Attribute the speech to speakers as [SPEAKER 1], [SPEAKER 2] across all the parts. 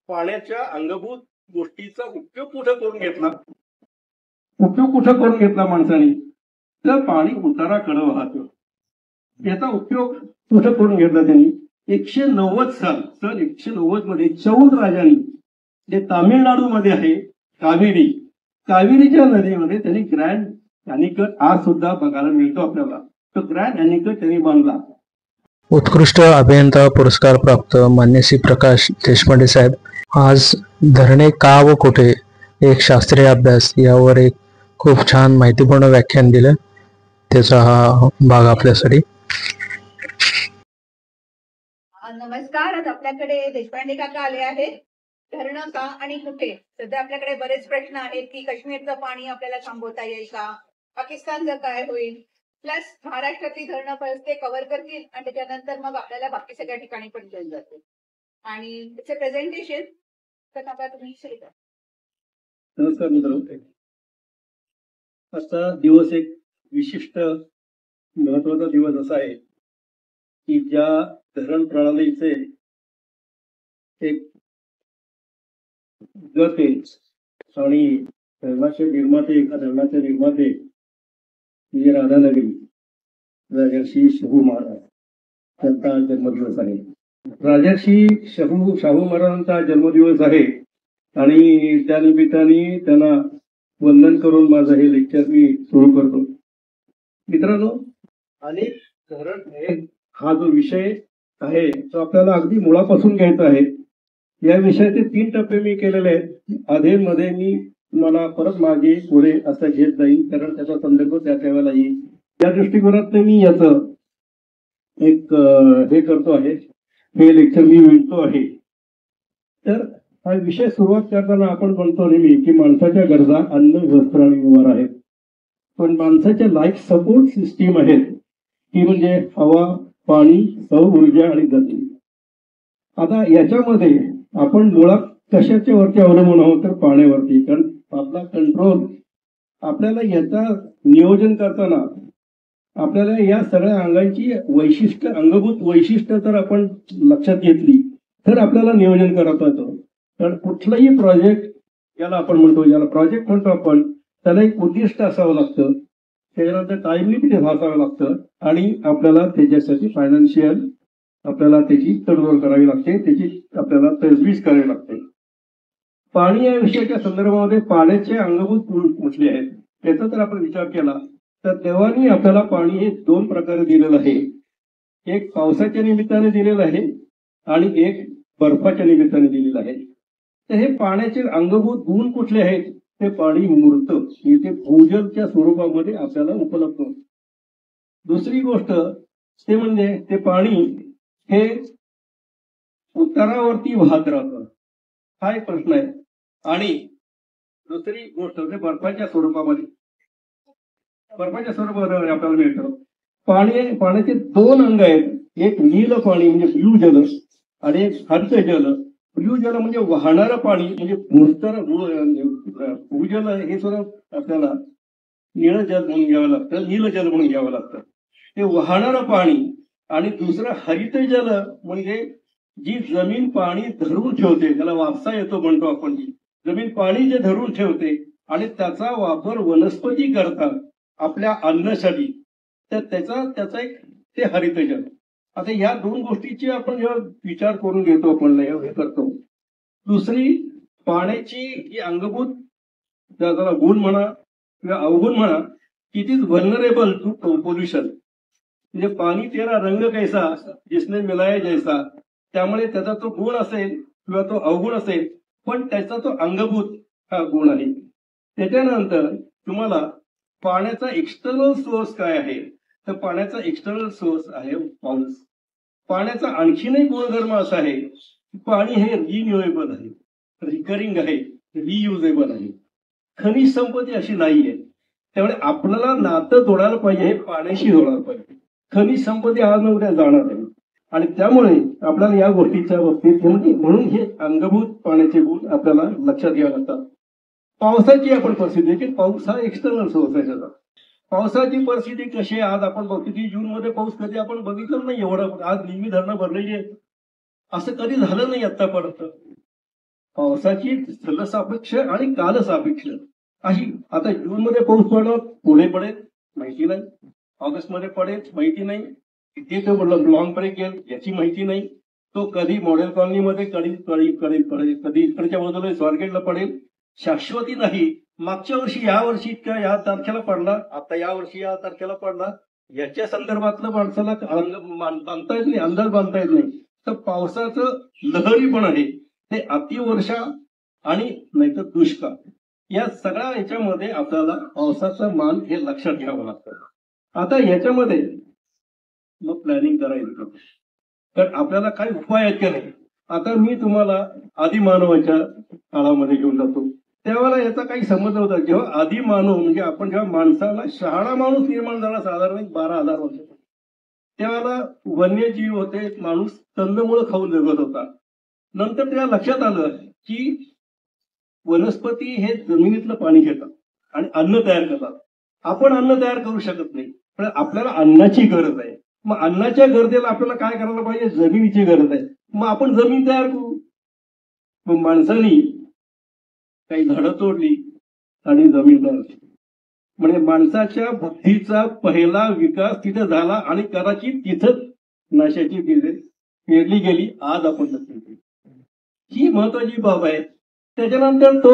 [SPEAKER 1] पाण्याच्या अंगभूत गोष्टीचा उपयोग कुठं करून घेतला माणसाने, तर पाणी उताराकडे वाहतं. याचा उपयोग कुठं करून घेतला त्यांनी? 190 सन 190 मध्ये चौल राजांनी जे तामिळनाडू मध्ये आहे कावेरीच्या नदीमध्ये त्यांनी ग्रँड अॅनिकट आज सुद्धा बघायला मिळतो आपल्याला. तो ग्रँड अॅनिकट त्यांनी बांधला.
[SPEAKER 2] उत्कृष्ट अभियंता पुरस्कार प्राप्त मान्य श्री प्रकाश देशपांडे साहेब आज धरणे का व कुठे एक शास्त्रीय अभ्यास यावर एक खूप छान माहितीपूर्ण व्याख्यान दिलं. त्याचा हा भाग आपल्यासाठी.
[SPEAKER 3] नमस्कार. आज आपल्याकडे देशपांडे काका आले आहेत. धरणं का आणि कुठे. सध्या आपल्याकडे बरेच प्रश्न आहेत की काश्मीरचं पाणी आपल्याला थांबवता येईल का, पाकिस्तानचं काय होईल, प्लस महाराष्ट्रातली धरणं ते कव्हर करतील आणि त्याच्यानंतर मग आपल्याला बाकी सगळ्या ठिकाणी पण घेऊन जातील. आणि त्याचे प्रेझेंटेशन तर काका तुम्ही शेअर.
[SPEAKER 1] नमस्कार मित्रांनो. आजचा दिवस एक विशिष्ट महत्वाचा दिवस असा आहे की ज्या धरण प्रणालीचे एक गत आहे आणि धरणाचे निर्माते म्हणजे राधानगरी राजर्षी शाहू महाराज त्यांचा जन्मदिवस आहे. राजर्षी शाहू महाराजांचा जन्मदिवस आहे आणि त्यानिमित्ताने त्यांना वंदन करून माझं हे लेक्चर मी सुरू करतो. मित्रांनो, अनेक धरण हा जो विषय आहे तो आपल्याला अगदी मुळापासून घ्यायचा आहे. या विषयाचे 3 टप्पे मी केलेले आहेत. मध्ये मी तुम्हाला परत मागे पुढे असं घेत जाईल कारण त्याचा संदर्भ त्या वेळेला येईल. या दृष्टिकोनात मी याचं एक हे करतो आहे, हे लेक्चर मी विणतो आहे. तर हा विषय सुरुवात करताना आपण म्हणतो नेहमी की माणसाच्या गरजा अन्न वस्त्र आणि निवारा आहेत, पण माणसाच्या लाईफ सपोर्ट सिस्टीम आहेत ती म्हणजे हवा, पाणी, सौर ऊर्जा आणि गती. आता याच्यामध्ये आपण मुळात कशाच्या वरती अवलंबून आहोत तर पाण्यावरती. कारण आपला कंट्रोल आपल्याला याचा नियोजन करताना आपल्याला या सगळ्या अंगांची वैशिष्ट्य अंगभूत वैशिष्ट्य जर आपण लक्षात घेतली तर आपल्याला नियोजन करता येतं. कारण कुठलाही प्रोजेक्ट याला आपण म्हणतो, याला प्रोजेक्ट म्हणतो आपण, त्याला एक उद्दिष्ट असावं लागतं, त्याच्यानंतर टाइम लिमिट असावं लागतं आणि आपल्याला त्याच्यासाठी फायनान्शियल आपल्याला त्याची तडजोड करावी लागते, त्याची आपल्याला तजवीज करावी लागते. पाणी या विषयाच्या संदर्भामध्ये पाण्याचे अंगभूत गुण कुठले आहेत याचा जर आपण विचार केला तर देवानी आपल्याला पाणी हे 2 प्रकारे दिलेलं आहे. एक पावसाच्या निमित्ताने दिलेलं आहे आणि एक बर्फाच्या निमित्ताने दिलेलं आहे. तर हे पाण्याचे अंगभूत गुण कुठले आहेत? ते पाणी मूर्त इथे भूजलच्या स्वरूपामध्ये आपल्याला उपलब्ध होतं. दुसरी गोष्ट ते म्हणजे ते पाणी हे उतारावरती वाहत राहतं, हा एक प्रश्न आहे. आणि दुसरी गोष्ट म्हणजे बर्फाच्या स्वरूपामध्ये आपल्याला मिळतं. पाण्याचे 2 अंग आहेत. एक नील पाणी म्हणजे ब्ल्यू जल आणि एक हरित जल. ब्ल्यू जल म्हणजे वाहणारं पाणी म्हणजे भूजल हे सुद्धा आपल्याला नील जल म्हणून घ्यावं लागतं. ते वाहणारं पाणी. आणि दुसरं हरित जल म्हणजे जी जमीन पाणी धरून ठेवते, त्याला वापसा येतो म्हणतो आपण. जमीन पाणी जे धरून ठेवते आणि त्याचा वापर वनस्पती करतात आपल्या अन्नासाठी, तर त्याचा एक ते हरित जल. आता या 2 गोष्टीची आपण जेव्हा विचार करून घेतो आपण हे करतो. दुसरी पाण्याची ही अंगभूत त्याला गुण म्हणा किंवा अवगुण म्हणा की इट इज व्हल्नरेबल टू पोल्युशन. म्हणजे पाणी तेरा रंग कैसा जिसने मिलाया जैसा. त्यामुळे त्याचा तो गुण असेल किंवा तो अवगुण असेल, पण त्याचा तो अंगभूत हा गुण आहे. त्याच्यानंतर तुम्हाला पाण्याचा एक्सटर्नल सोर्स काय आहे तर पाण्याचा एक्सटर्नल सोर्स आहे पाऊस. पाण्याचा आणखीन एक गुणधर्म असा आहे की पाणी हे रिन्युएबल आहे, रिकरिंग आहे, रियुजेबल आहे. खनिज संपत्ती अशी नाहीये. त्यामुळे आपल्याला नातं जोडायला पाहिजे हे पाण्याशी जोडायला पाहिजे. खनिज संपत्ती आज न उद्या जाणार आहे आणि त्यामुळे आपल्याला या गोष्टीच्या बाबतीत म्हणून हे अंगभूत पाण्याचे गुण आपल्याला लक्षात घ्यावे लागतात. पावसाची आपण परिस्थिती की पाऊस हा एक्सटर्नल सोर्स आहे त्याचा. पावसाची परिस्थिती कशी आहे आज आपण बघतो की जून मध्ये पाऊस कधी आपण बघितलं नाही एवढं. आज नेहमी धरणं भरलेली आहेत, असं कधी झालं नाही आतापर्यंत. पावसाची स्थलसापेक्ष आणि कालसापेक्ष अशी, आता जून मध्ये पाऊस पडला पुढे पडेल माहिती नाही, ऑगस्ट मध्ये पडेल माहिती नाही, किती तो लॉंग ब्रेक येईल याची माहिती नाही, तो कधी मॉडेल कॉलनीमध्ये कधी इकडच्या बाजूला स्वारगेटला पडेल, शाश्वती नाही. मागच्या वर्षी या वर्षी इतक्या या तारखेला पडला, आता या वर्षी या तारखेला पडला, याच्या संदर्भातलं माणसाला बांधता येत नाही, अंदाज बांधता येत नाही. तर पावसाचं लहरी पण आहे ते अतिवर्षा आणि नाहीतर दुष्काळ, या सगळ्या याच्यामध्ये आपल्याला पावसाचं मान हे लक्षात घ्यावं लागतं. आता याच्यामध्ये मग प्लॅनिंग करायचं, तर आपल्याला काही उपाय आहेत का नाही. आता मी तुम्हाला आदिमानवाच्या काळामध्ये घेऊन जातो, त्यावेळेला याचा काही समज होता. जेव्हा आदिमानव म्हणजे आपण जेव्हा माणसाला शहाणा माणूस निर्माण झाला साधारण 12,000 वर्ष, त्यावेळेला वन्यजीव होते, माणूस कंदमुळं खाऊन जगत होता. नंतर त्याला लक्षात आलं की वनस्पती हे जमिनीतलं पाणी घेतात आणि अन्न तयार करतात. आपण अन्न तयार करू शकत नाही, पण आपल्याला अन्नाची गरज आहे. मग अन्नाच्या गरजेला आपल्याला काय करायला पाहिजे, जमिनीची गरज आहे. मग आपण जमीन तयार करू. मग माणसानी काही झाडं तोडली आणि जमीन तयार केली. म्हणजे माणसाच्या बुद्धीचा पहिला विकास तिथे झाला आणि कदाचित तिथंच नाशाची बीजे पेरली गेली. आज आपण नक्की ही महत्वाची बाब आहे. त्याच्यानंतर तो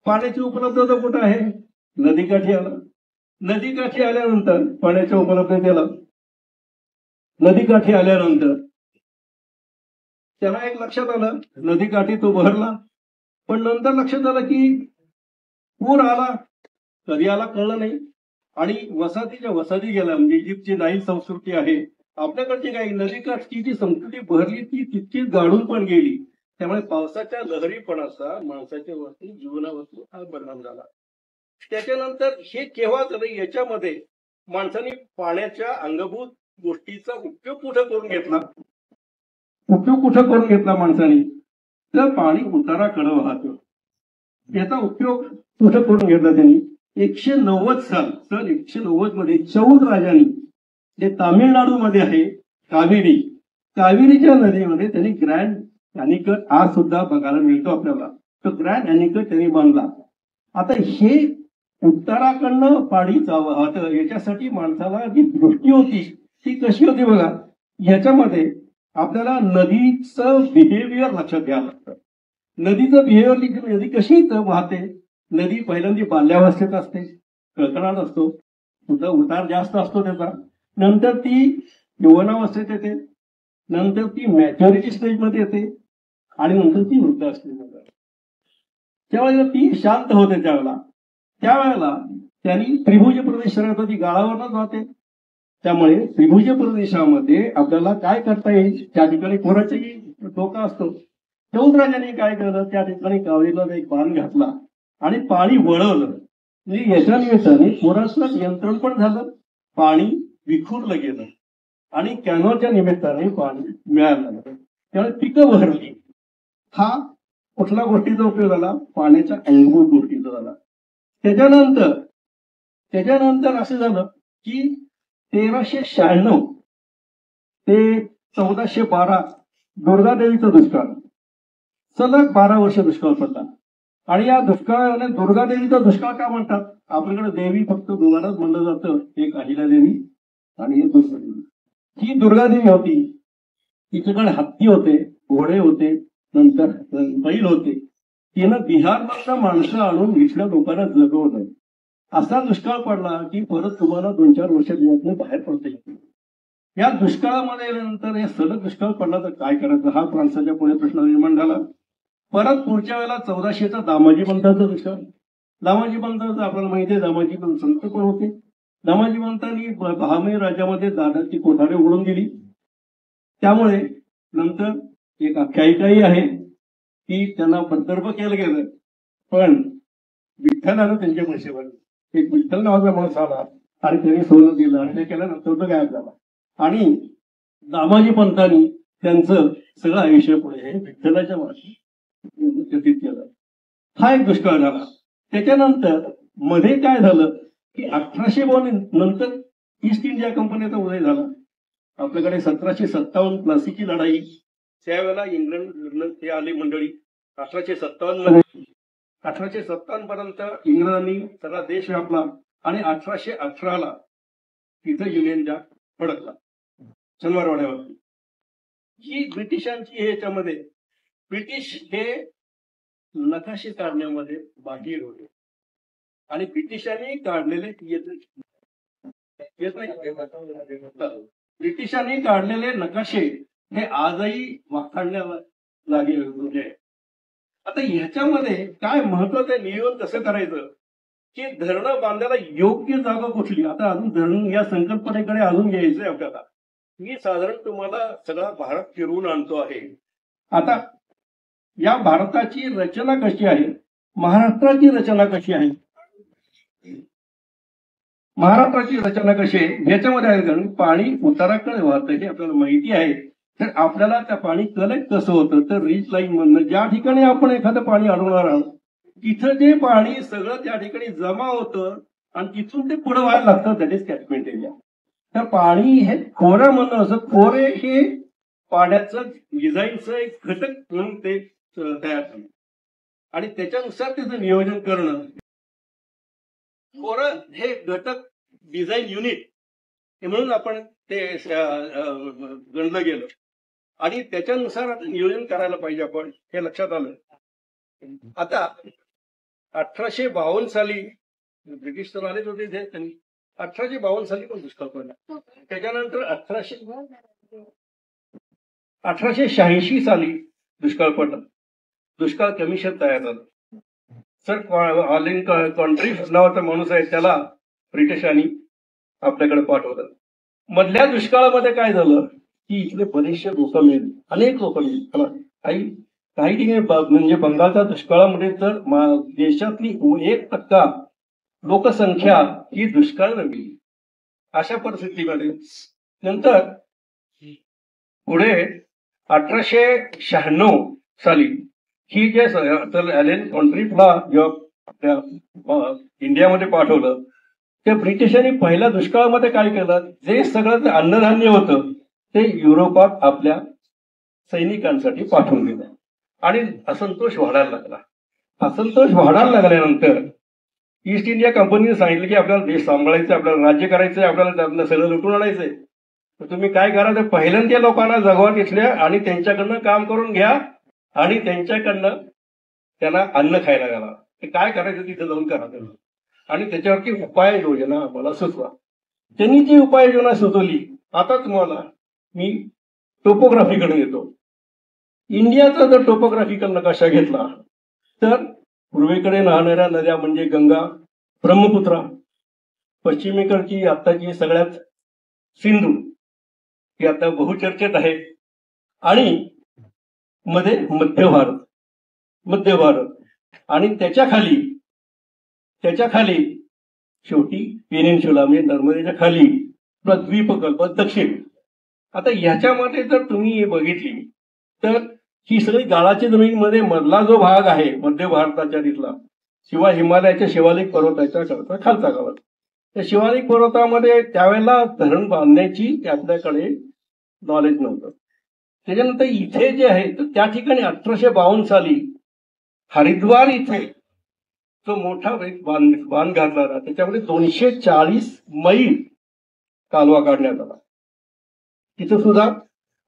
[SPEAKER 1] पाण्याची उपलब्धता कुठं आहे, नदीकाठी आला. नदीकाठी आल्यानंतर पाण्याच्या उपलब्धतेला नदीकाठी आल्यानंतर त्याला एक लक्षात आलं, नदीकाठी तो भरला. पण नंतर लक्षात आलं की पूर आला, कधी आला कळलं नाही. आणि वसाहतीच्या वसाहती गेला, म्हणजे इजिप्तची नाईल संस्कृती आहे, आपल्याकडची काही नदीकाठची जी संस्कृती भरली ती तितकीच गाडून पण गेली. त्यामुळे पावसाच्या लहरीपणाचा माणसाच्या वरती जीवनावरती हा परिणाम झाला. त्याच्यानंतर हे केव्हा झालं, याच्यामध्ये माणसाने पाण्याच्या अंगभूत गोष्टीचा उपयोग कुठं करून घेतला माणसाने, तर पाणी उताराकडे वाहतं. याचा उपयोग कुठं करून घेतला त्यांनी. 190 सन 190 मध्ये चौद राजांनी जे तामिळनाडूमध्ये आहे कावेरीच्या नदीमध्ये त्यांनी ग्रँड अॅनिकट आज सुद्धा बघायला मिळतो आपल्याला. तो ग्रँड अॅनिकट त्यांनी बांधला. आता हे उत्तराकडनं पाणी वाहतं, याच्यासाठी माणसाला जी दृष्टी होती ती कशी होती बघा. ह्याच्यामध्ये आपल्याला नदीचं बिहेवियर लक्षात घ्यावं लागतं. नदीचं बिहेवियर, नदी कशी वाहते. नदी पहिल्यांदा बाल्यावस्थेत असते, कळकणाट असतो, उतार जास्त असतो त्याचा. नंतर ती यौवनावस्थेत येते, नंतर ती मॅच्युरिटी स्टेजमध्ये येते आणि नंतर ती वृद्ध स्टेजमध्ये येते. त्यावेळेला ती शांत होते. त्यावेळेला त्यांनी त्रिभुज प्रदेश ती गाळावरच वाहते. त्यामुळे त्रिभुज प्रदेशामध्ये आपल्याला काय करता येईल, त्या ठिकाणी कोणाचाही धोका असतो. चौद राजांनी काय केलं, त्या ठिकाणी कावेरीला एक बांध घातला आणि पाणी वळवलं. म्हणजे याच्या निमित्ताने पुराचं नियंत्रण पण झालं, पाणी विखुरलं गेलं आणि कॅनॉलच्या निमित्ताने पाणी मिळालं. त्यामुळे पिकं भरली. हा कुठल्या गोष्टीचा उपयोग झाला, पाण्याच्या अंगभूत गोष्टीचा झाला. त्याच्यानंतर असं झालं की 1396 ते 1412 दुर्गादेवीचा दुष्काळ, सलग 12 वर्ष दुष्काळ पडला. आणि या दुष्काळाने दुर्गादेवीचा दुष्काळ का म्हणतात, आपल्याकडे देवी फक्त दोघांनाच म्हणलं जातं, एक अहिल्यादेवी आणि एक दुर्गादेवी. ही दुर्गादेवी होती, तिच्याकडे हत्ती होते, घोडे होते, नंतर बैल होते. तिनं बिहारमधलं माणसं आणून इथल्या लोकांना जगवलं. असा दुष्काळ पडला की परत तुम्हाला 2-4 वर्षात बाहेर पडता येईल. या दुष्काळामध्ये नंतर हे सलग दुष्काळ पडला तर काय करायचं, हा माणसाच्या पुढे प्रश्न निर्माण झाला. परत पुढच्या वेळेला 1400चा दामाजी पंथाचा दुष्काळ. दामाजी पंथाचं आपल्याला माहिती आहे, दामाजी पंत संत पण होते. दामाजी पंतांनी बहामनी राज्यामध्ये दादाची कोठारे उघडून दिली. त्यामुळे नंतर एक आख्यायिकाही आहे की त्यांना बंदर्भ केलं गेलं, पण विठ्ठलानं त्यांच्या म्हशीवर एक विठ्ठल नावाचा माणूस आला आणि त्यांनी सोनं दिलं आणि ते केल्यानंतर तो गायब झाला. आणि दामाजी पंतांनी त्यांचं सगळं आयुष्य पुढे हे विठ्ठलाच्या मार्गी व्यतीत केलं. हा एक दुष्काळ झाला. त्याच्यानंतर मध्ये काय झालं की 1852 नंतर ईस्ट इंडिया कंपनीचा उदय झाला. आपल्याकडे 1757 प्लासीची लढाई, त्यावेळेला इंग्लंड ते आली मंडळी 1857 मध्ये 1857 पर्यंत इंग्रजांनी सगळा देश व्यापला आणि 1818ला तिथं युनियन जॅक फडकला शनिवारवाड्यावरती. ही ब्रिटिशांची हे याच्यामध्ये ब्रिटिश हे नकाशे काढण्यामध्ये बाकी होते आणि ब्रिटिशांनी काढलेले ब्रिटिशांनी काढलेले नकाशे हे आजही वाखाणण्याला लागेल म्हणजे. आता ह्याच्यामध्ये काय महत्वाचं नियोजन कसं करायचं की धरणं बांधायला योग्य जागा कुठली. आता अजून धरण या संकल्पनेकडे अजून यायचंय आपल्याला. मी साधारण तुम्हाला सगळा भारत फिरवून आणतो आहे. आता या भारताची रचना कशी आहे, महाराष्ट्राची रचना कशी आहे, महाराष्ट्राची रचना कशी आहे याच्यामध्ये आहे. कारण पाणी उताराकडे वाहतं हे आपल्याला माहिती आहे. तर आपल्याला त्या पाणी कलेक्ट कसं होतं तर रिच लाईन मधनं ज्या ठिकाणी आपण एखादं पाणी अडवणार आहोत तिथं जे पाणी सगळं त्या ठिकाणी जमा होतं आणि तिथून ते पुढे व्हायला लागतं. That is catchment area. तर पाणी हे खोरं म्हणणं असं खोरे हे पाण्याचं डिझाईनचं एक घटक म्हणून ते तयार करणं आणि त्याच्यानुसार त्याचं नियोजन करणं. खोरं हे घटक डिझाईन युनिट म्हणून आपण ते गणलं गेलं आणि त्याच्यानुसार आता नियोजन करायला पाहिजे आपण हे लक्षात आलं. आता 1852 साली ब्रिटिश तर आलेच होते त्यांनी 1852 साली पण दुष्काळ पडला. त्याच्यानंतर 1886 साली दुष्काळ पडला. दुष्काळ कमिशन तयार झालं. सर ऑलिन कंट्री नावाचा माणूस आहे त्याला ब्रिटिशांनी आपल्याकडे पाठवलं. मधल्या दुष्काळामध्ये काय झालं की इथले बरेचसे लोक मिळाले, अनेक लोक मिळाले. काही ठिकाणी म्हणजे बंगालच्या दुष्काळामध्ये तर देशातली 1% लोकसंख्या ही दुष्काळ नव्हती. अशा परिस्थितीमध्ये नंतर पुढे 1896 साली ही जे ॲलन कॉन्ट्रीफला जेव्हा इंडियामध्ये पाठवलं त्या ब्रिटिशांनी पहिल्या दुष्काळामध्ये काय केलं, जे सगळं अन्नधान्य होतं ते युरोपात आपल्या सैनिकांसाठी पाठवून दिलं आणि असंतोष वाढायला लागला. असंतोष वाढायला लागल्यानंतर ईस्ट इंडिया कंपनीने सांगितलं की आपल्याला देश सांभाळायचं, आपल्याला राज्य करायचंय, आपल्याला त्यातलं सगळं लुटून आणायचंय. तर तुम्ही काय करा, तर पहिल्यांदा लोकांना जगवा तिथल्या आणि त्यांच्याकडनं काम करून घ्या आणि त्यांच्याकडनं त्यांना अन्न खायला घाला. ते काय करायचं तिथे जाऊन करा त्यांना आणि त्याच्यावरती उपाययोजना मला सुचवा. त्यांनी जी उपाययोजना सुचवली. आता तुम्हाला मी टोपोग्राफीकडे येतो. इंडियाचा जर टोपोग्राफिकल नकाशा घेतला तर पूर्वेकडे वाहणाऱ्या नद्या म्हणजे गंगा, ब्रह्मपुत्रा, पश्चिमेकडची आत्ताची सगळ्यात सिंधू ही आता बहुचर्चेत आहे आणि मध्ये मध्य भारत आणि त्याच्या खाली शेवटी पेनिन्सुला म्हणजे नर्मदेच्या खाली द्वीपकल्प दक्षिण. आता ह्याच्यामध्ये जर तुम्ही हे बघितली तर ही सगळी गाळाची जमिनीमध्ये मधला जो भाग आहे मध्य भारताच्या तिथला शिवाय हिमालयाच्या शिवालिक पर्वताच्या करता खालचा गावात. त्या शिवालिक पर्वतामध्ये त्यावेळेला धरण बांधण्याची आपल्याकडे नॉलेज नव्हतं. त्याच्यानंतर इथे जे आहे तर त्या ठिकाणी 1852 साली हरिद्वार इथे जो मोठा बांध घातला त्याच्यामध्ये 240 मैल कालवा काढण्यात आला. तिथं सुद्धा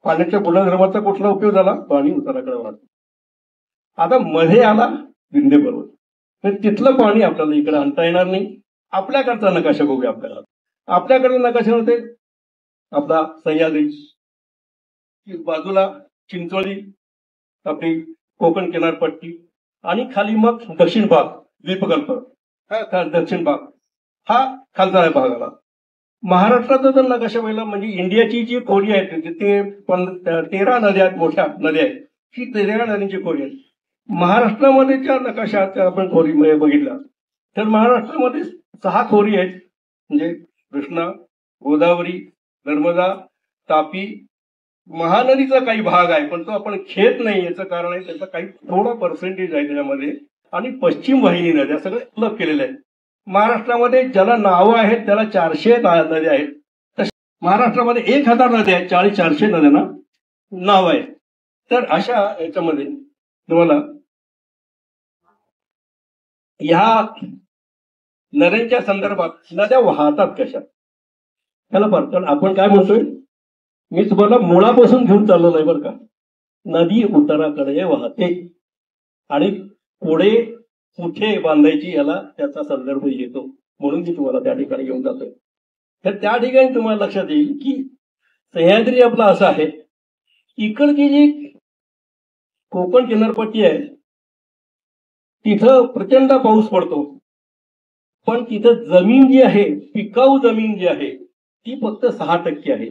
[SPEAKER 1] पाण्याच्या पुनर्भरणाचा कुठला उपयोग झाला, पाणी उताराकडे वाढलं. आता मध्ये आला विंध्य पर्वत, तर तिथलं पाणी आपल्याला इकडे आणता येणार नाही. आपल्याकडचा नकाशा बघूया. आपल्याकडे नकाशामध्ये आपला सह्याद्री, बाजूला चिंचोळी, आपली कोकण किनारपट्टी आणि खाली मग दक्षिण भाग द्वीपकल्प, हा दक्षिण भाग हा खालचा भाग आला. महाराष्ट्राचा जर नकाशा पाहिला म्हणजे इंडियाची जी खोरी आहे ते 13 नद्या आहेत, मोठ्या नद्या आहेत. ही 13 नद्यांची खोरी आहे. महाराष्ट्रामध्येच्या नकाशात आपण खोरी बघितला तर महाराष्ट्रामध्ये 6 खोरी आहेत म्हणजे कृष्णा, गोदावरी, नर्मदा, तापी, महानदीचा काही भाग आहे पण तो आपण घेत नाही. याचं कारण आहे त्याचा काही थोडा पर्सेंटेज आहे त्याच्यामध्ये आणि पश्चिम वाहिनी नद्या सगळे अलग केलेल्या आहेत. महाराष्ट्रामध्ये ज्याला नावं आहेत त्याला 400 नद्या आहेत. महाराष्ट्रामध्ये 1000 नद्या आहेत, 400 नद्यांना नाव आहे. तर अशा याच्यामध्ये तुम्हाला ह्या नद्यांच्या संदर्भात नद्या वाहतात कशा त्याला फार, कारण आपण काय म्हणतोय, मी तुम्हाला मुळापासून घेऊन चाललेलो आहे बरं का. नदी उत्तराकडे वाहते आणि पुढे कुठे बांधायची याला त्याचा संदर्भ येतो, म्हणून मी तुम्हाला त्या ठिकाणी घेऊन जातोय. तर त्या ठिकाणी तुम्हाला लक्षात येईल की सह्याद्री आपला असं आहे, इकडची जी कोकण किनारपट्टी आहे तिथं प्रचंड पाऊस पडतो, पण तिथं जमीन जी आहे, पिकाऊ जमीन जी आहे ती फक्त 6% आहे.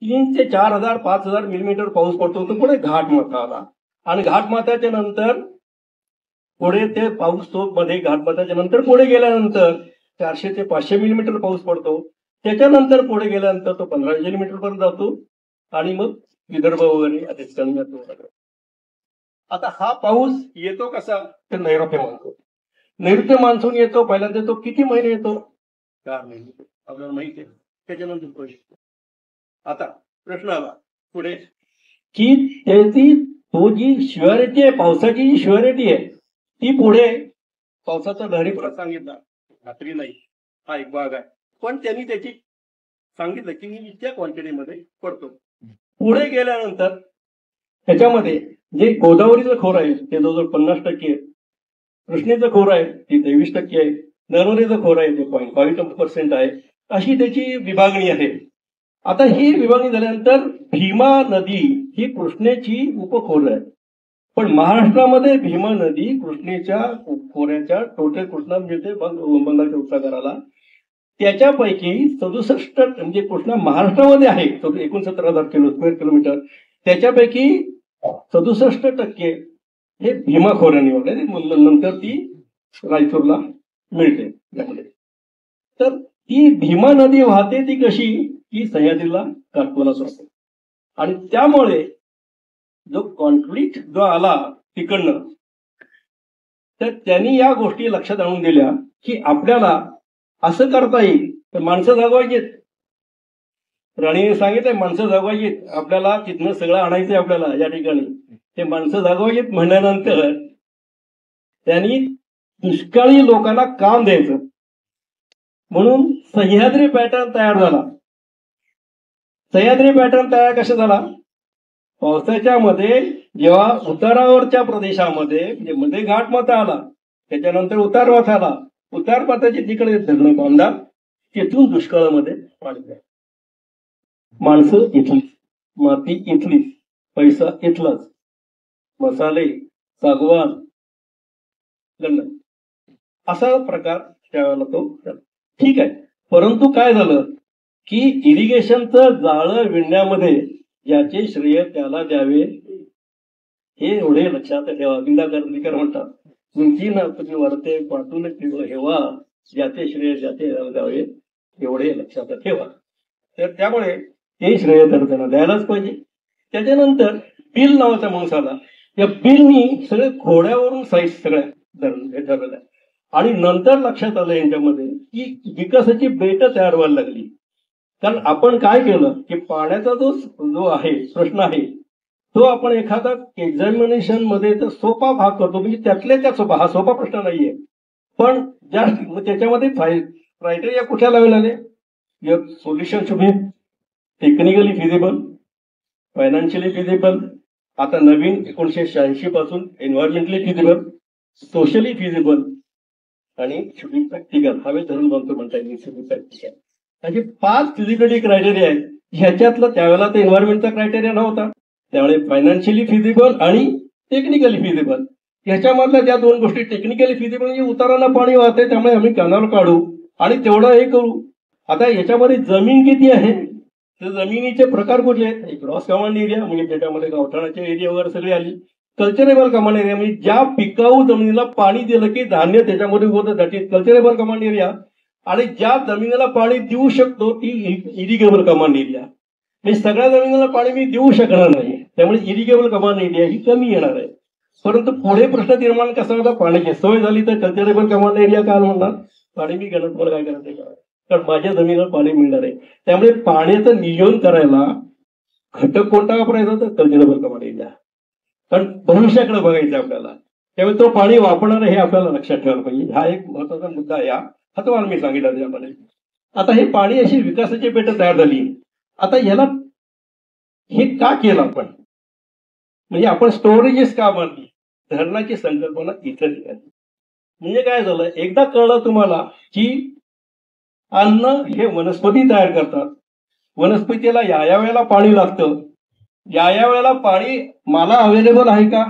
[SPEAKER 1] 3 ते 4,000 5,000 मिलीमीटर पाऊस पडतो. तो पुढे घाटमाथा आला आणि घाटमाथ्याच्या नंतर पुढे ते पाऊस तो मध्ये घाटमाथ्याच्या नंतर पुढे गेल्यानंतर 400 ते 500 मिलीमीटर पाऊस पडतो. त्याच्यानंतर पुढे गेल्यानंतर तो 1500 मिलीमीटर पर्यंत जातो आणि मग विदर्भ वगैरे आता कमी जातो. आता हा पाऊस येतो कसा, तर नैऋत्य मान्सून. नैऋत्य मान्सून येतो पहिल्यांदा, तो किती महिने येतो, 4 महिने आपल्याला माहिती आहे. त्याच्यानंतर पाऊस. आता प्रश्न आला पुढे की त्याची तो जी शिव्हरिटी आहे, पावसाची जी शिव्हरिटी आहे ती पुढे पावसाचा लहरीपणा सांगितला, खात्री नाही, हा एक भाग आहे, पण त्यांनी त्याची सांगितलं की मी इतक्या क्वांटिटीमध्ये पडतो. पुढे गेल्यानंतर त्याच्यामध्ये जे गोदावरीचं खोर आहे ते जवळजवळ 50% आहे, कृष्णेचं खोर आहे ते 23% आहे, नर्मदेचं खोर आहे ते 0.5% आहे. अशी त्याची विभागणी आहे. आता ही विभागणी झाल्यानंतर भीमा नदी ही कृष्णेची उपखोर आहे, पण महाराष्ट्रामध्ये भीमा नदी कृष्णेच्या खोऱ्याच्या टोटल कृष्णा मिळते बंगालच्या उपसागराला. त्याच्यापैकी 67 म्हणजे कृष्णा महाराष्ट्रामध्ये आहे 69,000 स्क्वेअर किलोमीटर, त्याच्यापैकी 67% हे भीमा खोऱ्याने वगैरे, नंतर ती रायचूरला मिळते त्यामध्ये. तर ती भीमा नदी वाहते ती कशी, की सह्याद्रीला काटकोनाच असतो. आणि त्यामुळे जो कॉन्फ्लिक्ट जो आला तिकडनं, तर त्यांनी या गोष्टी लक्षात आणून दिल्या की आपल्याला असं करता येईल, तर माणसं जागवायचीत. राणीने सांगितलंय माणसं जागवायचीत, आपल्याला तिथनं सगळं आणायचंय आपल्याला या ठिकाणी, ते माणसं जागवायचीत म्हणल्यानंतर त्यांनी दुष्काळी लोकांना काम द्यायचं म्हणून सह्याद्री पॅटर्न तयार झाला. सह्याद्री पॅटर्न तयार कसा झाला, पावसाच्या मध्ये जेव्हा उतारावरच्या प्रदेशामध्ये म्हणजे मध्ये घाटमाथा आला, त्याच्यानंतर उतारमाथा आला, उतारमाथ्याची तिकडे धरणं बांधा, तिथून दुष्काळामध्ये पाणी द्या. माणसं इथलीच, माती इथलीच, पैसा इथलाच, मसाले, सागवान, गंध, असा प्रकार त्यावेळेला तो ठीक आहे. परंतु काय झालं की इरिगेशनचं जाळं विणण्यामध्ये ज्याचे श्रेय त्याला द्यावे हे एवढे लक्षात ठेवा. विंदा कर्णिकर म्हणतात, तुमची ना तुम्ही वरते पाठून ठेवा, ज्याचे श्रेय ज्याचे त्याला द्यावे एवढे लक्षात ठेवा. तर त्यामुळे हे श्रेय तर त्यांना द्यायलाच पाहिजे. त्याच्यानंतर बिल नावाचा माणूस आला, या बिलनी सगळे घोड्यावरून साईज सगळ्या ठरवल्या आणि नंतर लक्षात आलं यांच्यामध्ये की विकासाची बेट तयार व्हायला लागली. कारण आपण काय केलं की पाण्याचा जो आहे प्रश्न आहे तो आपण एखादा एक्झामिनेशन मध्ये तर सोपा भाग करतो, म्हणजे त्यातल्या त्यात सोपा, हा सोपा प्रश्न नाहीये, पण त्याच्यामध्ये क्रायटेरिया कुठे लावले आले, solution should be technically feasible, financially feasible, आता नवीन 1986 पासून एन्व्हायरमेंटली फिजिबल, सोशली फिजिबल आणि शुड बी प्रॅक्टिकल. हवे धरून बनतो म्हणता येईल शुड बी प्रॅक्टिकल. असे 5 फिजिबिलिटी क्रायटेरिया आहेत. ह्याच्यातला त्यावेळेला तर एन्व्हायरमेंटचा क्रायटेरिया नव्हता, त्यामुळे फायनान्शियली फिजिबल आणि टेक्निकली फिजिबल ह्याच्यामधल्या ज्या 2 गोष्टी, टेक्निकली फिजिबल म्हणजे उताराला पाणी वाहते त्यामुळे आम्ही कॅनॉल काढू आणि तेवढं हे करू. आता याच्यामध्ये जमीन किती आहे, तर जमिनीचे प्रकार कुठले आहेत, क्रॉस कमांड एरिया म्हणजे त्याच्यामध्ये गावठाणाचे एरिया वगैरे सगळे आली, कल्चरेबल कमांड एरिया म्हणजे ज्या पिकाऊ जमिनीला पाणी दिलं की धान्य त्याच्यामध्ये होतं, that is culturable command area. आणि ज्या जमिनीला पाणी देऊ शकतो ती इरिगेबल कमांड एरिया. म्हणजे सगळ्या जमिनीला पाणी मी देऊ शकणार नाही, त्यामुळे इरिगेबल कमांड एरिया ही कमी येणार आहे. परंतु पुढे प्रश्न निर्माण कसा होता, पाण्याची सवय झाली तर कल्चरेबल कमांड एरिया काय म्हणणार, पाणी मी घेणार, तुम्हाला काय करायचं आहे, कारण माझ्या जमिनीला पाणी मिळणार आहे. त्यामुळे पाण्याचं नियोजन करायला घटक कोणता वापरायचा, तर कल्चरेबल कमांड एरिया, कारण भविष्याकडे बघायचं आपल्याला. त्यामुळे तो पाणी वापरणार हे आपल्याला लक्षात ठेवायला पाहिजे. हा एक महत्वाचा मुद्दा आहे. हा तुम्हाला मी सांगितलं त्यामध्ये. आता हे पाणी अशी विकासाची पेट तयार झाली. आता याला हे का केलं आपण, म्हणजे आपण स्टोरेजेस का मानली, धरणाची संकल्पना इथं निघाली. म्हणजे काय झालं, एकदा कळलं तुम्हाला की अन्न हे वनस्पती तयार करतात, वनस्पतीला या वेळेला पाणी लागतं, या वेळेला पाणी मला अवेलेबल आहे का,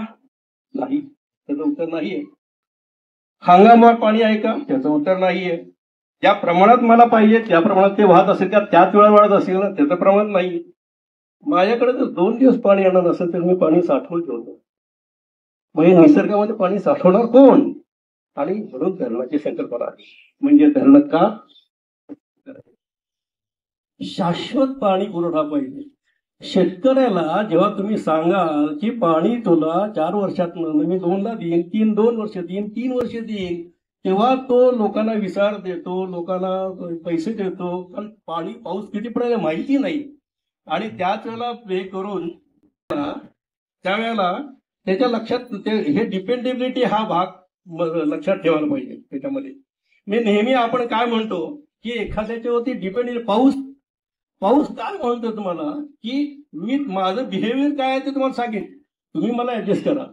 [SPEAKER 1] नाही, त्याचं उत्तर नाहीये. हंगामात पाणी आहे का, त्याचं उत्तर नाहीये. ज्या प्रमाणात मला पाहिजे त्या प्रमाणात ते वाहत असेल का, त्याच वेळा वाढत असेल ना, त्याचं प्रमाण नाही. माझ्याकडे जर 2 दिवस पाणी येणार नसेल तर मी पाणी साठवून ठेवतो. म्हणजे निसर्गामध्ये पाणी साठवणार कोण, आणि म्हणून धरणाची संकल्पना आहे. म्हणजे धरण का, शाश्वत पाणी पुरवठा पाहिजे. शेतकऱ्याला जेव्हा तुम्ही सांगाल की पाणी तुला 4 वर्षात मी 2दा देईन, 2 वर्ष देईन, 3 वर्ष देईन, तेव्हा तो लोकांना विचार देतो, लोकांना पैसे देतो. पण पाणी पाऊस किती पडायला माहिती नाही, आणि त्याच वेळेला पे करून त्यावेळेला त्याच्या लक्षात हे डिपेंडेबिलिटी हा भाग लक्षात ठेवायला पाहिजे. त्याच्यामध्ये मी नेहमी आपण काय म्हणतो की एखाद्याच्यावरती डिपेंडेबल पाऊस काय म्हणतो तुम्हाला की मी माझं बिहेवियर काय आहे ते तुम्हाला सांगेन, तुम्ही मला ऍडजस्ट करा.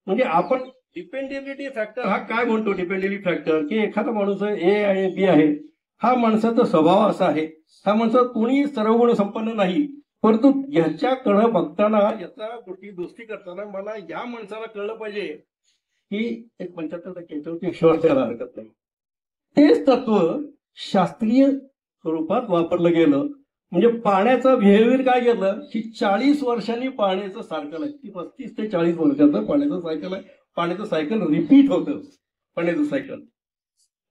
[SPEAKER 1] म्हणजे आपण डिपेंडेबिलिटी फॅक्टर हा काय म्हणतो, डिपेंडेबिलिटी फॅक्टर की एखादा माणूस ए आहे बी आहे, हा माणसाचा स्वभाव असा आहे, हा माणसा कोणी सर्व गुण संपन्न नाही, परंतु ह्याच्याकडे बघताना याचा गोष्टी दोस्ती करताना मला या माणसाला कळलं पाहिजे की एक 75% विश्वास द्यायला हरकत नाही. तेच तत्व शास्त्रीय स्वरूपात वापरलं गेलं. म्हणजे पाण्याचं बिहेवियर काय केलं की 40 वर्षांनी पाण्याचं सायकल आहे, 35 ते 40 वर्षाचं पाण्याचं सायकल आहे. पाण्याचं सायकल रिपीट होतं, पाण्याचं सायकल.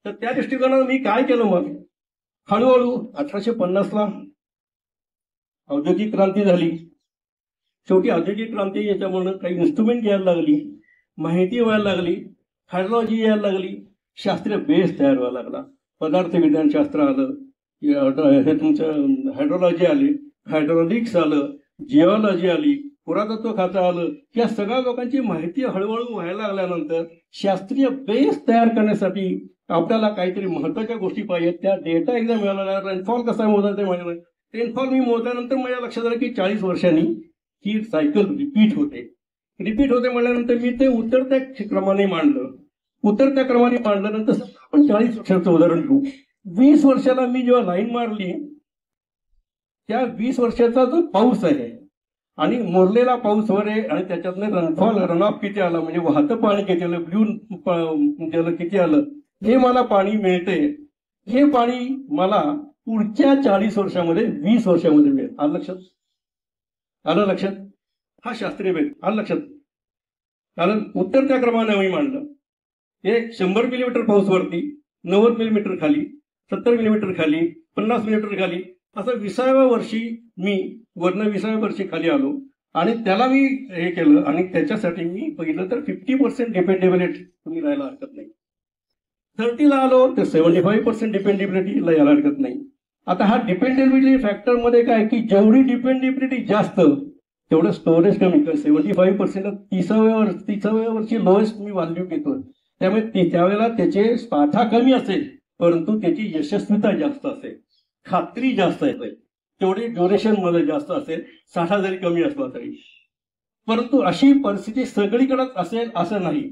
[SPEAKER 1] तर त्या दृष्टिकोनानं मी काय केलं, मग हळूहळू 1850ला औद्योगिक क्रांती झाली. शेवटी औद्योगिक क्रांती याच्यामुळे काही इन्स्ट्रुमेंट यायला लागली, माहिती व्हायला लागली, हायड्रॉलॉजी यायला लागली, शास्त्रीय बेस तयार व्हायला लागला. पदार्थ विज्ञानशास्त्र आलं, हे तुमचं हायड्रोलॉजी आली, हायड्रॉलिक्स आलं, जिओलॉजी आली, पुरातत्व खातं आलं. या सगळ्या लोकांची माहिती हळूहळू व्हायला लागल्यानंतर शास्त्रीय बेस तयार करण्यासाठी आपल्याला काहीतरी महत्वाच्या गोष्टी पाहिजेत. त्या डेटा एकदा मिळाला, रेनफॉल कसा मोजायचा ते माहिती नाही. रेनफॉल मी मोजल्यानंतर माझ्या लक्षात आलं की 40 वर्षांनी ही सायकल रिपीट होते म्हणल्यानंतर मी ते उतरत्या क्रमाने मांडलं. उतरत्या क्रमाने मांडल्यानंतर आपण 40 वर्षाचं उदाहरण घेऊ. 20 वर्षाला मी जेव्हा लाईन मारली, त्या 20 वर्षाचा जो पाऊस आहे आणि मोरलेला पाऊस वगैरे आणि त्याच्यातनं रन ऑफ किती आला, म्हणजे वाहतं पाणी किती आलं, ब्ल्यू किती आलं, हे मला पाणी मिळते. हे पाणी मला पुढच्या 40 वर्षामध्ये 20 वर्षामध्ये मिळेल. आलं लक्षात? हा शास्त्रीय भेद आलं लक्षात. कारण उत्तर त्या क्रमाने मी मांडलं. एक 100 मिलीमीटर पाऊस वरती, 90 मिलीमीटर खाली, 70 मिलीमीटर खाली, 50 मिलीमीटर खाली, असं 20व्या वर्षी मी वरनं 20व्या वर्षी खाली आलो आणि त्याला मी हे केलं. आणि त्याच्यासाठी मी बघितलं तर 50% डिपेंडेबिलिटी तुम्ही राहायला हरकत नाही. 30ला आलो तर 75% डिपेंडेबिलिटीला यायला हरकत नाही. आता हा डिपेंडेबिलिटी फॅक्टर मध्ये काय की जेवढी डिपेंडेबिलिटी जास्त तेवढं स्टोरेज कमी. 75% 30व्या वर्षी लोएस्ट मी व्हॅल्यू घेतो, त्यामुळे त्यावेळेला त्याचे साठा कमी असेल परंतु त्याची यशस्वीता जास्त असेल, खात्री जास्त येते, तेवढी ड्युरेशन मध्ये जास्त असेल, साठा जरी कमी असला तरी. परंतु अशी परिस्थिती सगळीकडेच असेल असं नाही.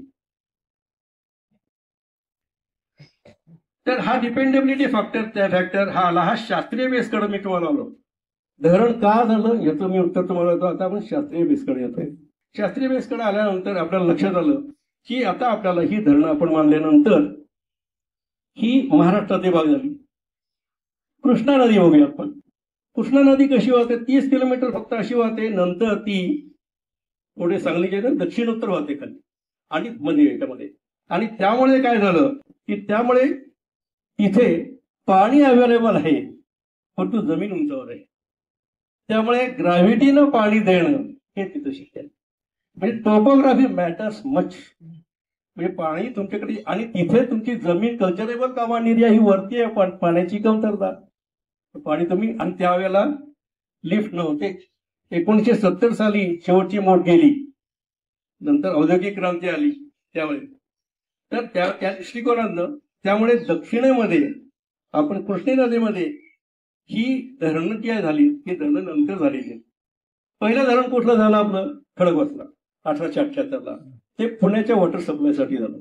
[SPEAKER 1] तर हा डिपेंडेबिलिटी फॅक्टर हा आला. हा शास्त्रीय बेसकडे मी तुम्हाला आलो. धरण का झालं याचं मी उत्तर तुम्हाला देतो. आता आपण शास्त्रीय बेसकडे येतोय. शास्त्रीय बेसकडे आल्यानंतर आपल्याला लक्षात आलं की आता आपल्याला ही धरणं आपण मानल्यानंतर ही महाराष्ट्राची भाग झाली. कृष्णा नदी बघूया आपण. कृष्णा नदी कशी वाहते, 30 किलोमीटर फक्त अशी वाहते, नंतर ती पुढे सांगलीच्या दक्षिणोत्तर वाहते खाली आणि मध्ये याच्यामध्ये. आणि त्यामुळे काय झालं की त्यामुळे इथे पाणी अवेलेबल आहे परंतु जमीन उंचावर आहे, त्यामुळे ग्रॅव्हिटीनं पाणी देणं हे तिथं शक्य आहे. म्हणजे टोपोग्राफी मॅटर्स मच. म्हणजे पाणी तुमच्याकडे आणि तिथे तुमची जमीन कल्चरेबल कामा एरिया ही वरती आहे, पाण्याची कमतरता, पाणी तुम्ही. आणि त्यावेळेला लिफ्ट नव्हते. 1970 साली शेवटची मोठ गेली, नंतर औद्योगिक क्रांती आली, त्यामुळे तर त्या दृष्टिकोनातनं त्यामुळे दक्षिणेमध्ये आपण कृष्णी नदीमध्ये ही धरणं जी झाली ती धरणं नंतर झालेली आहे. पहिलं धरण कुठलं झालं आपलं खडकवासला 1878ला. ते पुण्याच्या वॉटर सप्लायसाठी झालं,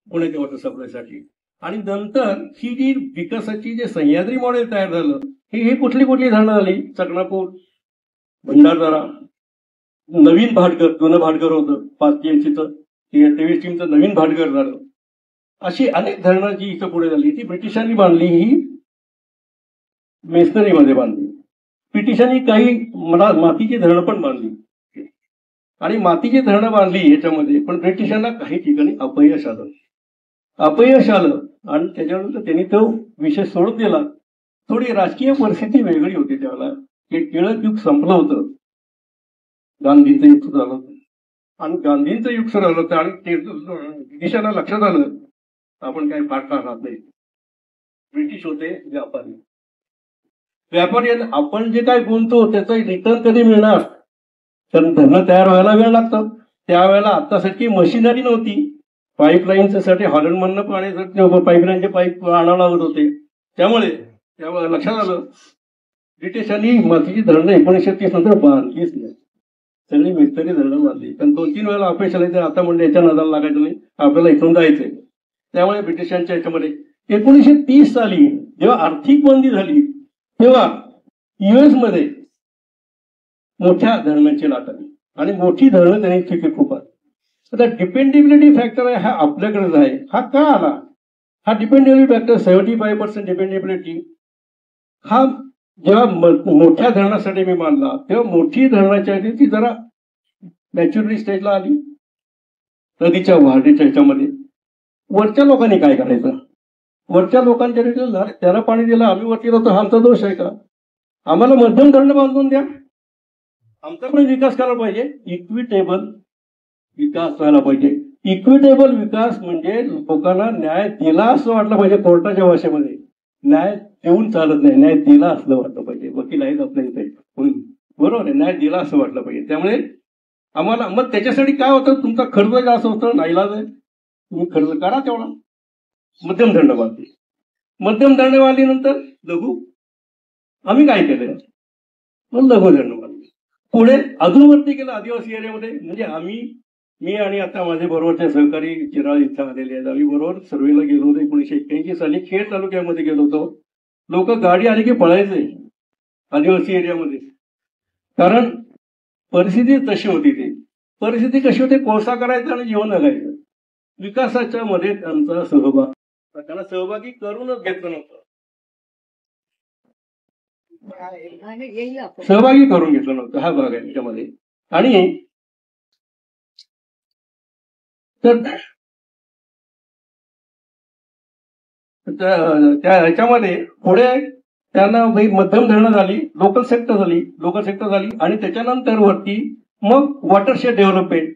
[SPEAKER 1] पुण्याच्या वॉटर सप्लायसाठी. आणि नंतर ही जी विकासाची जे सह्याद्री मॉडेल तयार झालं ही कुठली धरणं झाली, चकणापूर, भंडारदरा, नवीन भाटघर, जुनं भाटघर होतं 5 TMCचं, 23 TMचं नवीन भाटघर झालं. अशी अनेक धरणं जी इथं पुढे झाली ती ब्रिटिशांनी बांधली, ही मेसनरीमध्ये बांधली. ब्रिटिशांनी काही मातीची धरणं पण बांधली आणि मातीची धरणं बांधली याच्यामध्ये, पण ब्रिटिशांना काही ठिकाणी अपयश आलं आणि त्याच्यानंतर त्यांनी तो विषय सोडून दिला. थोडी राजकीय परिस्थिती वेगळी होती त्यावेळेला. हे टिळक युग संपलं होतं, गांधींचं युग सुरू झालं होतं आणि गांधींचं युग सुरू झालं होतं आणि ब्रिटिशांना लक्षात आलं आपण काही पाठणार राहत नाही. ब्रिटिश होते व्यापारी आपण जे काय गुंतवतो त्याचं रिटर्न कधी मिळणार, कारण धरणं तयार व्हायला वेळ लागतो. त्यावेळेला आतासारखी मशिनरी नव्हती. पाईपलाईनच्या साठी हॉलंडमधनं पाणी पाईपलाईनचे पाईप आणावं लागत होते. त्यामुळे लक्षात आलं ब्रिटिशांनी मातीची धरणं 1930 नंतर बांधलीच नाही, सगळी मिस्त्री धरणं बांधली. कारण 2-3 वेळेला अपयश आले तर आता म्हणजे याच्या नादाला लागायचं नाही, आपल्याला इथून जायचंय. त्यामुळे ब्रिटिशांच्या याच्यामध्ये 1930 साली जेव्हा आर्थिक मंदी झाली तेव्हा US मध्ये मोठ्या धरणांची लाट आली आणि मोठी धरणं त्यांनी तिथे खूप आली. आता डिपेंडेबिलिटी फॅक्टर आहे हा आपल्याकडेच आहे. हा का आला? हा डिपेंडेबिलिटी फॅक्टर 75% डिपेंडेबिलिटी हा जेव्हा मोठ्या धरणासाठी मी मानला तेव्हा मोठी धरणाच्या आधी ती जरा मॅच्युरिटी स्टेजला आली. नदीच्या वाढीच्या ह्याच्यामध्ये वरच्या लोकांनी काय करायचं? वरच्या लोकांच्या त्याला पाणी दिलं, आम्ही वरती राहतो, हा आमचा दोष आहे का? आम्हाला मध्यम धरणं बांधून द्या, आमचा पण विकास करायला पाहिजे. इक्विटेबल विकास व्हायला पाहिजे. इक्विटेबल विकास म्हणजे लोकांना न्याय दिला असं वाटलं पाहिजे. कोर्टाच्या भाषेमध्ये न्याय देऊन चालत नाही, न्याय दिला असलं वाटलं पाहिजे. वकील आहेत आपल्या इथे, बरोबर आहे, न्याय दिला असं वाटलं पाहिजे. त्यामुळे आम्हाला मग त्याच्यासाठी काय होतं, तुमचा खर्च जास्त होतं, नाईलाज आहे, तुम्ही खर्च करा तेवढा. मध्यम धरणं बांधली. मध्यम धरणं बांधलीनंतर लघु आम्ही काय केलं, मग लघु धरणं बांधली. पुढे अजून वरती गेलं आदिवासी एरियामध्ये. म्हणजे मी आणि आता माझे बरोबरचे सहकारी चिराळ इथं आलेले आहेत. आम्ही बरोबर सर्वेला गेलो होतो 1981 साली. खेड तालुक्यामध्ये गेलो होतो. लोक गाडी आली की पळायचे आदिवासी एरियामध्ये, कारण परिस्थिती तशी होती. परिस्थिती कशी होती, कोळसा करायचा आणि जीवन जगायचं. विकासाच्या मध्ये त्यांचा त्यांना सहभागी करूनच घेतलं नव्हतं, सहभागी करून घेतलं नव्हतं. हा भाग आहे त्याच्यामध्ये. आणि तर त्या ह्याच्यामध्ये पुढे त्यांना मध्यम धरणं झाली, लोकल सेक्टर झाली आणि त्याच्यानंतर वरती मग वॉटरशेड डेव्हलपमेंट.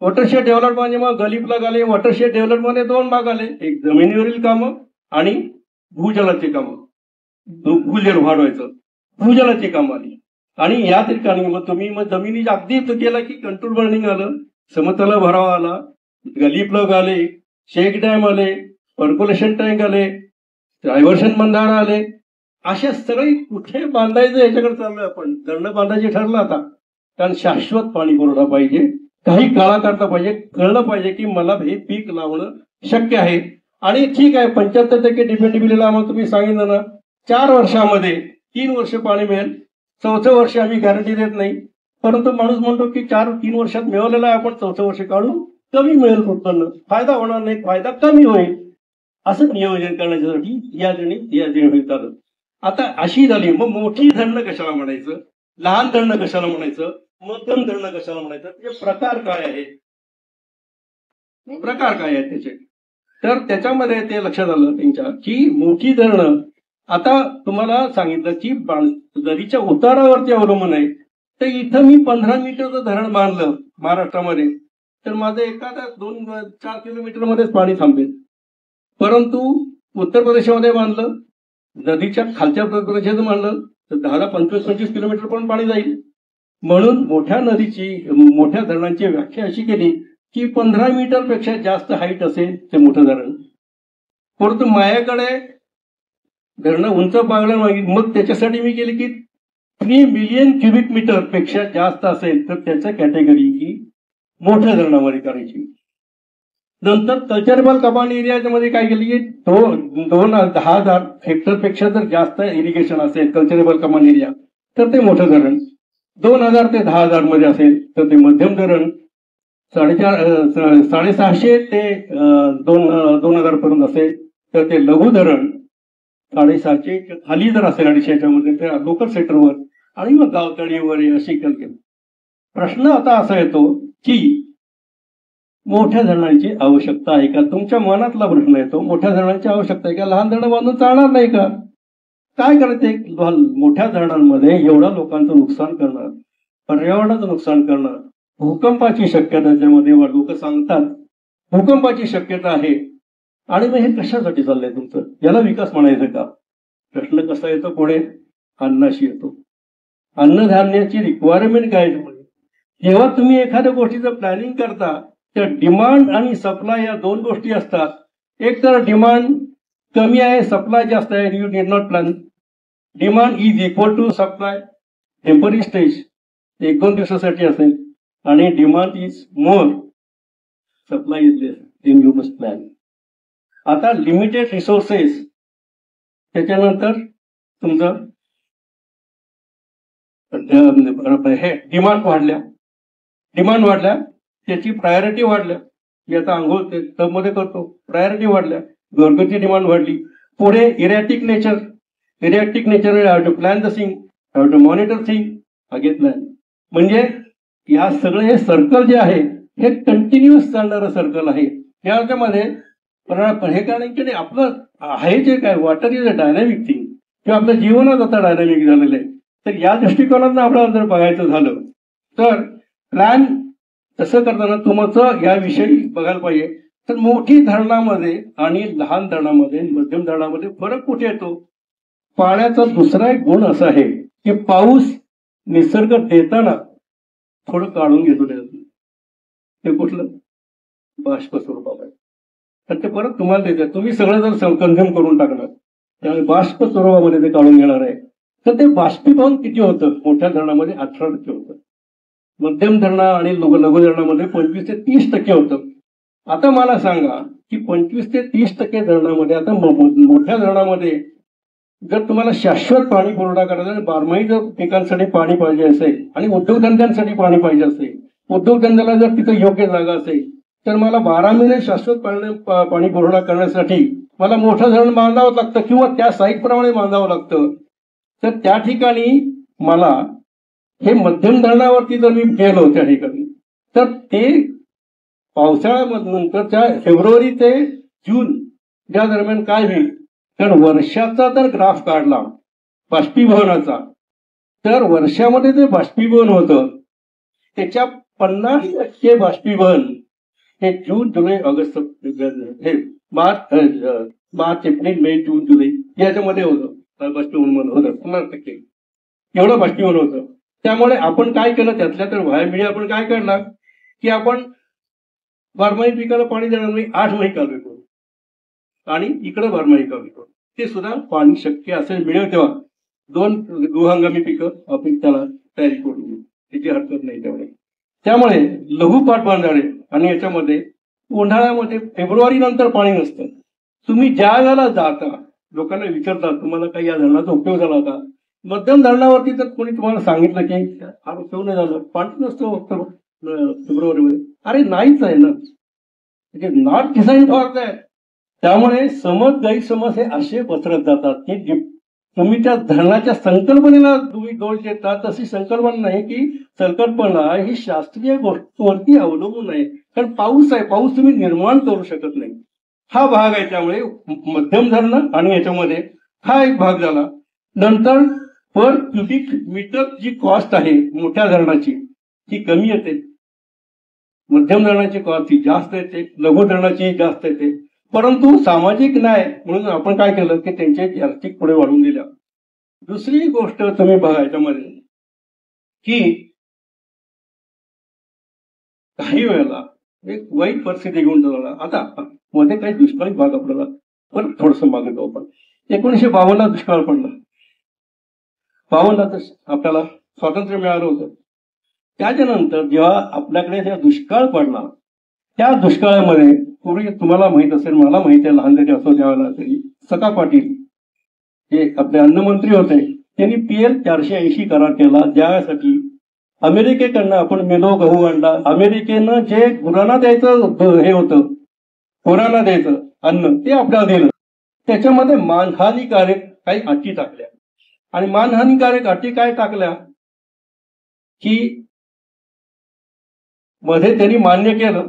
[SPEAKER 1] वॉटरशेड डेव्हलपमेंट म्हणजे मग गली प्लग आले. वॉटरशेड डेव्हलपमेंटमध्ये 2 भाग आले, एक जमिनीवरील कामं आणि भूजलाची कामं. भूजल वाढवायचं, भूजलाची कामं आली. आणि या ठिकाणी मग जमिनी अगदी गेला की कंट्रोल बर्निंग आलं, समतल भराव आला, गली प्लग आले, शेक डॅम आले, पर्क्युलेशन टँक आले, डायव्हर्शन बंधारा आले. अशा सगळी कुठे बांधायचं याच्याकडे चाललोय आपण. धरणं बांधायचे ठरलं आता, कारण शाश्वत पाणी पुरवठा पाहिजे, काही काळाकरता पाहिजे. कळलं पाहिजे की मला हे पीक लावणं शक्य आहे. आणि ठीक आहे 75% डिपेंडेबिलिटी आम्हाला तुम्ही सांगितलं ना, 4 वर्षामध्ये 3 वर्ष पाणी मिळेल, 4थं वर्ष आम्ही गॅरंटी देत नाही. परंतु माणूस म्हणतो की 3 वर्षात मिळवलेला आहे, आपण 4थं वर्ष काढू, कमी मिळेल उत्पन्न, फायदा होणार नाही, फायदा कमी होईल, असं नियोजन करण्यासाठी या जणी चालत. आता अशी झाली. मग मोठी धरणं कशाला म्हणायचं, लहान धरणं कशाला म्हणायचं, मध्यम धरणं कशाला म्हणायचं, त्याचे प्रकार काय आहेत त्याचे. तर त्याच्यामध्ये ते लक्षात आलं त्यांच्या की मोठी धरणं आता तुम्हाला सांगितलं की नदीच्या उतारावरती अवलंबून आहे. तर इथं मी 15 मीटरचं धरण बांधलं महाराष्ट्रामध्ये तर माझं एखादा 2-4 किलोमीटरमध्येच पाणी थांबेल. परंतु उत्तर प्रदेशामध्ये बांधलं, नदीच्या खालच्या प्रदेशात बांधलं तर 10-25 किलोमीटर पण पाणी जाईल. म्हणून मोठ्या धरणांची व्याख्या अशी केली की 15 मीटरपेक्षा जास्त हाईट असेल ते मोठं धरण. परंतु माझ्याकडे धरणं उंच पागलं नाही, मग त्याच्यासाठी मी केली की 3 मिलियन क्युबिक मीटर पेक्षा जास्त असेल तर त्याच्या कॅटेगरी ही मोठ्या धरणामध्ये करायची. नंतर कल्चरेबल कमांड एरियामध्ये काय केली की 10,000 हेक्टरपेक्षा जर जास्त इरिगेशन असेल कल्चरेबल कमांड एरिया तर ते मोठं धरण. 2,000 ते 10,000 मध्ये असेल तर ते मध्यम धरण. 650 ते 2,000 पर्यंत असेल तर ते लघु धरण. 650 खाली जर असेल 250 मध्ये ते लोकल सेक्टरवर आणि मग गावतळीवर अशी केली. प्रश्न आता असा येतो की मोठ्या धरणांची आवश्यकता आहे का? तुमच्या मनातला प्रश्न येतो, मोठ्या धरणांची आवश्यकता आहे का? लहान धरणं बांधून चालणार नाही का? काय करायचं? मोठ्या धरणांमध्ये एवढा लोकांचं नुकसान करणार, पर्यावरणाचं नुकसान करणार, भूकंपाची शक्यता त्याच्यामध्ये लोक सांगतात भूकंपाची शक्यता आहे. आणि मग हे कशासाठी चाललंय तुमचं? याला विकास म्हणायचं का? प्रश्न कसा येतो पुढे? अन्नाशी येतो. अन्नधान्याची रिक्वायरमेंट काय? जेव्हा तुम्ही एखाद्या गोष्टीचं प्लॅनिंग करता तर डिमांड आणि सप्लाय या दोन गोष्टी असतात. एक तर डिमांड कमी आहे, सप्लाय जास्त आहे, you did not plan. Demand is equal to supply, temporary stage, 1-2 दिवसासाठी असेल. आणि demand is more, supply is less, then you must plan. आता लिमिटेड रिसोर्सेस, त्याच्यानंतर तुमचं हे डिमांड वाढल्या, त्याची प्रायोरिटी वाढल्या. मी आता आंघोळ टबमध्ये करतो, प्रायोरिटी वाढल्या, घरगुती डिमांड वाढली. पुढे erratic nature have to plan the thing, have to monitor thing, again plan. म्हणजे या सगळे हे सर्कल जे आहे हे कंटिन्युअस चालणारं सर्कल आहे. याच्यामध्ये हे कारण की आपलं आहे जे काय water is a dynamic thing, किंवा आपलं जीवनच आता डायनॅमिक झालेलं आहे. तर या दृष्टिकोनातून आपल्याला जर बघायचं झालं तर प्लॅन तसं करताना तुमचं याविषयी बघायला पाहिजे. तर मोठी धरणामध्ये आणि लहान धरणामध्ये, मध्यम धरणामध्ये फरक कुठे येतो? पाण्याचा दुसरा एक गुण असा आहे की पाऊस निसर्ग देताना थोडं काढून घेतो. ते कुठलं? बाष्प स्वरूपामध्ये. तर ते परत तुम्हाला देतात, तुम्ही सगळं जर कंझ्युम करून टाकणार, त्यामुळे बाष्प स्वरूपामध्ये ते काढून घेणार आहे. तर ते बाष्पीभवन किती होतं? मोठ्या धरणामध्ये 18% होतं, मध्यम धरणा आणि लघु धरणामध्ये 25 ते 30% होतं. आता मला सांगा की 25 ते 30% धरणामध्ये, आता मोठ्या धरणामध्ये जर तुम्हाला शाश्वत पाणी पुरवठा करायचा आणि बारमाही जर पिकांसाठी पाणी पाहिजे असेल आणि उद्योगधंद्यांसाठी पाणी पाहिजे असेल, उद्योगधंद्याला जर तिथं योग्य जागा असेल, तर मला 12 महिने शाश्वत पाणी पुरवठा करण्यासाठी मला मोठं धरण बांधावं लागतं किंवा त्या साईटप्रमाणे बांधावं लागतं. तर त्या ठिकाणी मला हे मध्यम धरणावरती जर मी गेलो त्या ठिकाणी, तर ते पावसाळ्यानंतरच्या फेब्रुवारी ते जून या दरम्यान काय होईल? तर वर्षाचा जर ग्राफ काढला बाष्पीभवनाचा, तर वर्षामध्ये जे बाष्पीभवन होतं त्याच्या 50% बाष्पीभवन हे जून, जुलै, ऑगस्ट, हे मार्च, एप्रिल, मे, जून, जुलै याच्यामध्ये होतं. बाष्पीभवन होतं 50%, एवढं बाष्पीभवन होतं. त्यामुळे आपण काय केलं त्यातल्या तर व्हाय मीडिया आपण काय करणार की आपण बारमाही पिकाला पाणी देणार नाही, 8 महिने काल विकू आणि इकडं बारमाही काल विकू. ते सुद्धा पाणी शक्य असेल मिळेल तेव्हा 2 दुहंगामी पिकं आपण त्याला तयारी करून घेऊ, त्याची हरकत नाही. त्यामुळे लघु पाटबंधारे आणि याच्यामध्ये उन्हाळ्यामध्ये फेब्रुवारी नंतर पाणी नसतं. तुम्ही ज्या वेळेला जाता लोकांना विचारता तुम्हाला काही या धरणाचा उपयोग झाला का? मध्यम धरणावरती जर कोणी तुम्हाला सांगितलं की हा उपयोग नाही झाला, पाणी नसतो फेब्रुवारीमध्ये, अरे नाहीच आहे ना, नॉट डिझाईन फॉर दॅट. त्यामुळे गैरसमज हे असे पसरत जातात की तुम्ही त्या धरणाच्या संकल्पनेला तुम्ही दोष देता. तशी संकल्पना नाही की संकल्पना ही शास्त्रीय गोष्टीवरती अवलंबून आहे. कारण पाऊस आहे, पाऊस तुम्ही निर्माण करू शकत नाही, हा भाग आहे. त्यामुळे मध्यम धरण आणि याच्यामध्ये हा एक भाग झाला. नंतर पर क्युबिक मीटर जी कॉस्ट आहे मोठ्या धरणाची ती कमी येते, मध्यम धरणाची कॉस्ट ही जास्त येते, लघु धरणाची जास्त येते. परंतु सामाजिक न्याय म्हणून आपण काय केलं की त्यांचे आर्थिक पुढे वाढवून दिल्या. दुसरी गोष्ट तुम्ही बघा याच्यामध्ये की काही वेळेला एक वाईट परिस्थिती घेऊन चालला. आता मध्ये काही दुष्काळी भाग आपल्याला पण थोडस मागे जाऊ आपण. 1952 दुष्काळ पडला. 52 आपल्याला स्वातंत्र्य मिळालं होतं. त्याच्यानंतर जेव्हा आपल्याकडे जेव्हा दुष्काळ पडला, त्या दुष्काळामध्ये पूर्वी तुम्हाला माहित असेल, मला माहिती आहे, लहान जरी असो त्यावेळेला तरी, सखा पाटील जे आपले अन्नमंत्री होते, त्यांनी PL 480 करार केला, ज्यासाठी अमेरिकेकडनं आपण मेलो गहू आणला. अमेरिकेनं जे गुरांना द्यायचं हे होतं, गुरांना द्यायचं अन्न, ते आपल्याला दिलं. त्याच्यामध्ये मानहानिकारक काही अटी टाकल्या. आणि मानहानिकारक अटी काय टाकल्या की मध्ये त्यांनी मान्य केलं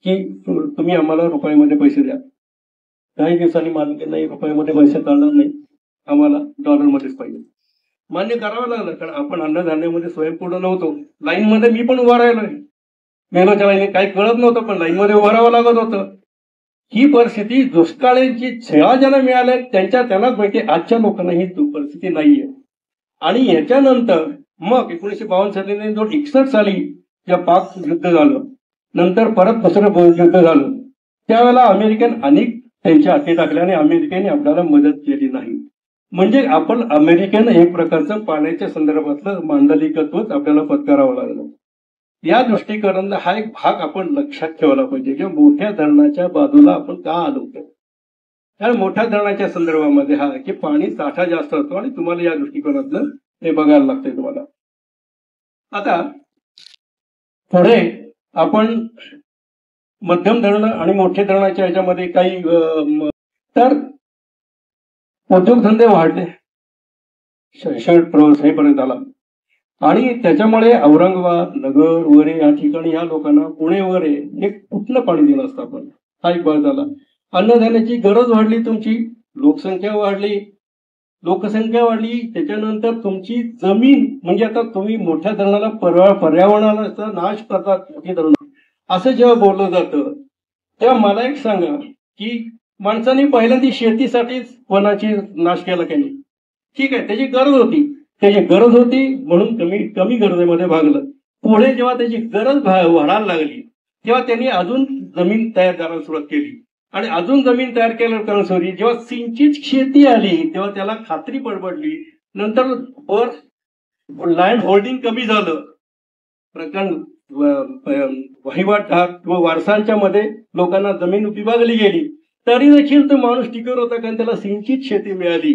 [SPEAKER 1] की तुम्ही आम्हाला रुपयामध्ये पैसे द्या. काही दिवसांनी मान्य केलं, नाही रुपयामध्ये पैसे चालणार नाही, आम्हाला डॉलरमध्येच पाहिजे. मान्य करावं लागलं, कारण आपण अन्नधान्यामध्ये स्वयंपूर्ण नव्हतो. लाईनमध्ये मी पण उभा राहिलो, मेलोच्या लाईन काही कळत नव्हतं, पण लाईनमध्ये उभं राहावं लागत होतं. ही परिस्थिती दुष्काळाची छेळा ज्यांना मिळाल्या त्यांनाच माहिती, आजच्या लोकांना ही परिस्थिती नाहीये. आणि याच्यानंतर मग 1952 साली, 1961 साली जेव्हा पाक युद्ध झालं, नंतर परत दुसरं युद्ध झालं, त्यावेळेला अमेरिकन अनेक त्यांच्या अटी टाकल्याने अमेरिकेने आपल्याला मदत केली नाही. म्हणजे आपण अमेरिकेन एक प्रकारचं पाण्याच्या संदर्भातलं मांडलिकत्वच आपल्याला पत्करावं लागलं. या दृष्टिकोनातून हा एक भाग आपण लक्षात ठेवला पाहिजे की मोठ्या धरणाच्या बाजूला आपण का आलो होतो. कारण मोठ्या धरणाच्या संदर्भामध्ये हा की पाणी साठा जास्त असतो आणि तुम्हाला या दृष्टिकोनातलं ते बघायला लागतंय तुम्हाला. आता पुढे आपण मध्यम धरण आणि मोठे धरणाच्या ह्याच्यामध्ये काही तर उद्योगधंदे वाढले, शैक्षणिक प्रवास हे पर्यंत आला. आणि त्याच्यामुळे औरंगाबाद, नगर वगैरे या ठिकाणी या लोकांना, पुणे वगैरे हे कुठलं पाणी दिलं असतं आपण, हा एक भाग झाला. अन्नधान्याची गरज वाढली तुमची, लोकसंख्या वाढली, त्याच्यानंतर तुमची जमीन, म्हणजे आता तुम्ही मोठ्या धरणाला पर्यावरणाचा नाश करतात मोठी धरण, असं जेव्हा बोललं जातं तेव्हा मला एक सांगा की माणसांनी पहिल्यांदा शेतीसाठीच वनाची नाश केला काही. ठीक आहे, त्याची गरज होती म्हणून कमी गरजेमध्ये भागलं. पुढे जेव्हा त्याची गरज वाढायला लागली तेव्हा त्यांनी अजून जमीन तयार करायला सुरुवात केली. आणि अजून जमीन तयार केल्यावर सॉरी जेव्हा सिंचित शेती आली तेव्हा त्याला खात्री पडली. नंतर लँड होल्डिंग कमी झालं, प्रकरण वहिवाट किंवा वारसांच्या मध्ये लोकांना जमीन विभागली गेली, तरी देखील तो माणूस टिकवर होता कारण त्याला सिंचित शेती मिळाली.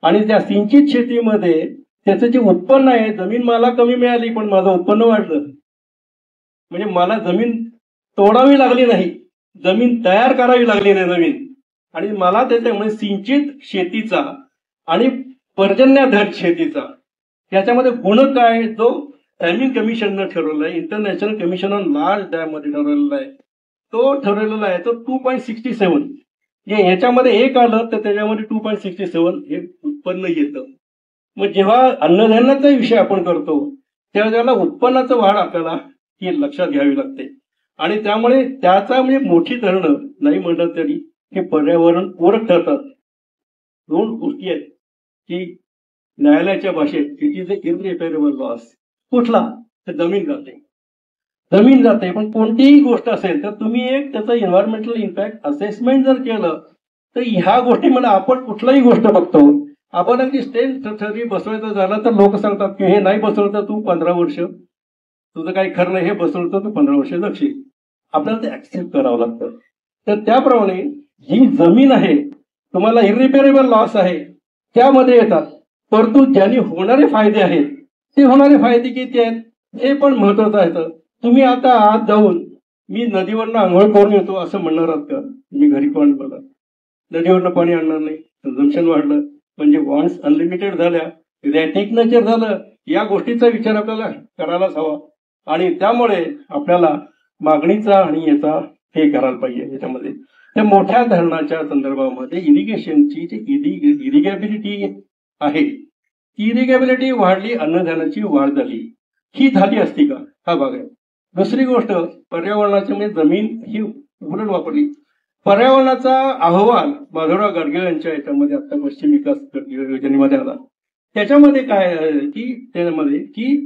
[SPEAKER 1] आणि त्या सिंचित शेतीमध्ये त्याचं जे उत्पन्न आहे, जमीन मला कमी मिळाली पण माझं उत्पन्न वाढलं. म्हणजे मला जमीन तोडावी लागली नाही, जमीन तयार करावी लागली नाही नवीन. आणि मला त्याच्यामुळे सिंचित शेतीचा आणि पर्जन्याधारित शेतीचा याच्यामध्ये गुण काय, जो टायमिंग कमिशननं ठरवलेला आहे, international commission on large dam मध्ये ठरवलेला आहे, तो ठरवलेला आहे तो 2.67. याच्यामध्ये एक आलं तर त्याच्यामध्ये 2.67 हे उत्पन्न येतं. मग जेव्हा अन्नधान्याचा विषय आपण करतो तेव्हा त्याला उत्पन्नाचं वाढ आपल्याला ही लक्षात घ्यावी लागते. आणि त्यामुळे त्याचा म्हणजे मोठी धरणं नाही म्हणलं तरी हे पर्यावरण पूरक ठरतात. दोन गोष्टी आहेत की न्यायालयाच्या भाषेत इट इज अ इररिपेरेबल लॉस. कुठला तर जमीन जाते. पण कोणतीही गोष्ट असेल तर तुम्ही एक त्याचं एन्व्हायरमेंटल इम्पॅक्ट असेसमेंट जर केलं तर ह्या गोष्टीमध्ये आपण कुठलाही गोष्ट बघतो. आपण अगदी स्टेज ठरवी बसवायचं झालं तर लोक सांगतात की हे नाही बसवलं तर तू 15 वर्ष, तुझं काही खरं नाही, हे बसवलं तर तू 15 वर्ष जगशील. आपल्याला ते ऍक्सेप्ट करावं लागतं. तर त्याप्रमाणे जी जमीन आहे तुम्हाला इररिपेरेबल लॉस आहे त्यामध्ये येतात. परंतु ज्यांनी होणारे फायदे आहेत ते होणारे फायदे किती आहेत हे पण महत्वाचं आहे. तुम्ही आता आत जाऊन मी नदीवरनं आंघोळ करून येतो असं म्हणणार आहात का? मी घरी पण बघा नदीवरनं पाणी आणणार नाही, कन्झम्पशन वाढलं म्हणजे वॉन्ट्स अनलिमिटेड झाल्या, रॅटिक नेचर झालं. या गोष्टीचा विचार आपल्याला करायलाच हवा. आणि त्यामुळे आपल्याला मागणीचा आणि याचा हे करायला पाहिजे. याच्यामध्ये त्या मोठ्या धरणाच्या संदर्भामध्ये इरिगेशनची जी इरिगेबिलिटी आहे, इरिगेबिलिटी वाढली, अन्नधान्याची वाढ झाली, ही झाली असती का हा भाग आहे. दुसरी गोष्ट पर्यावरणाची म्हणजे जमीन ही उलट वापरली. पर्यावरणाचा अहवाल माधवराव गाडगीळ यांच्या याच्यामध्ये आता पश्चिम विकास योजनेमध्ये आला. त्याच्यामध्ये काय की त्याच्यामध्ये की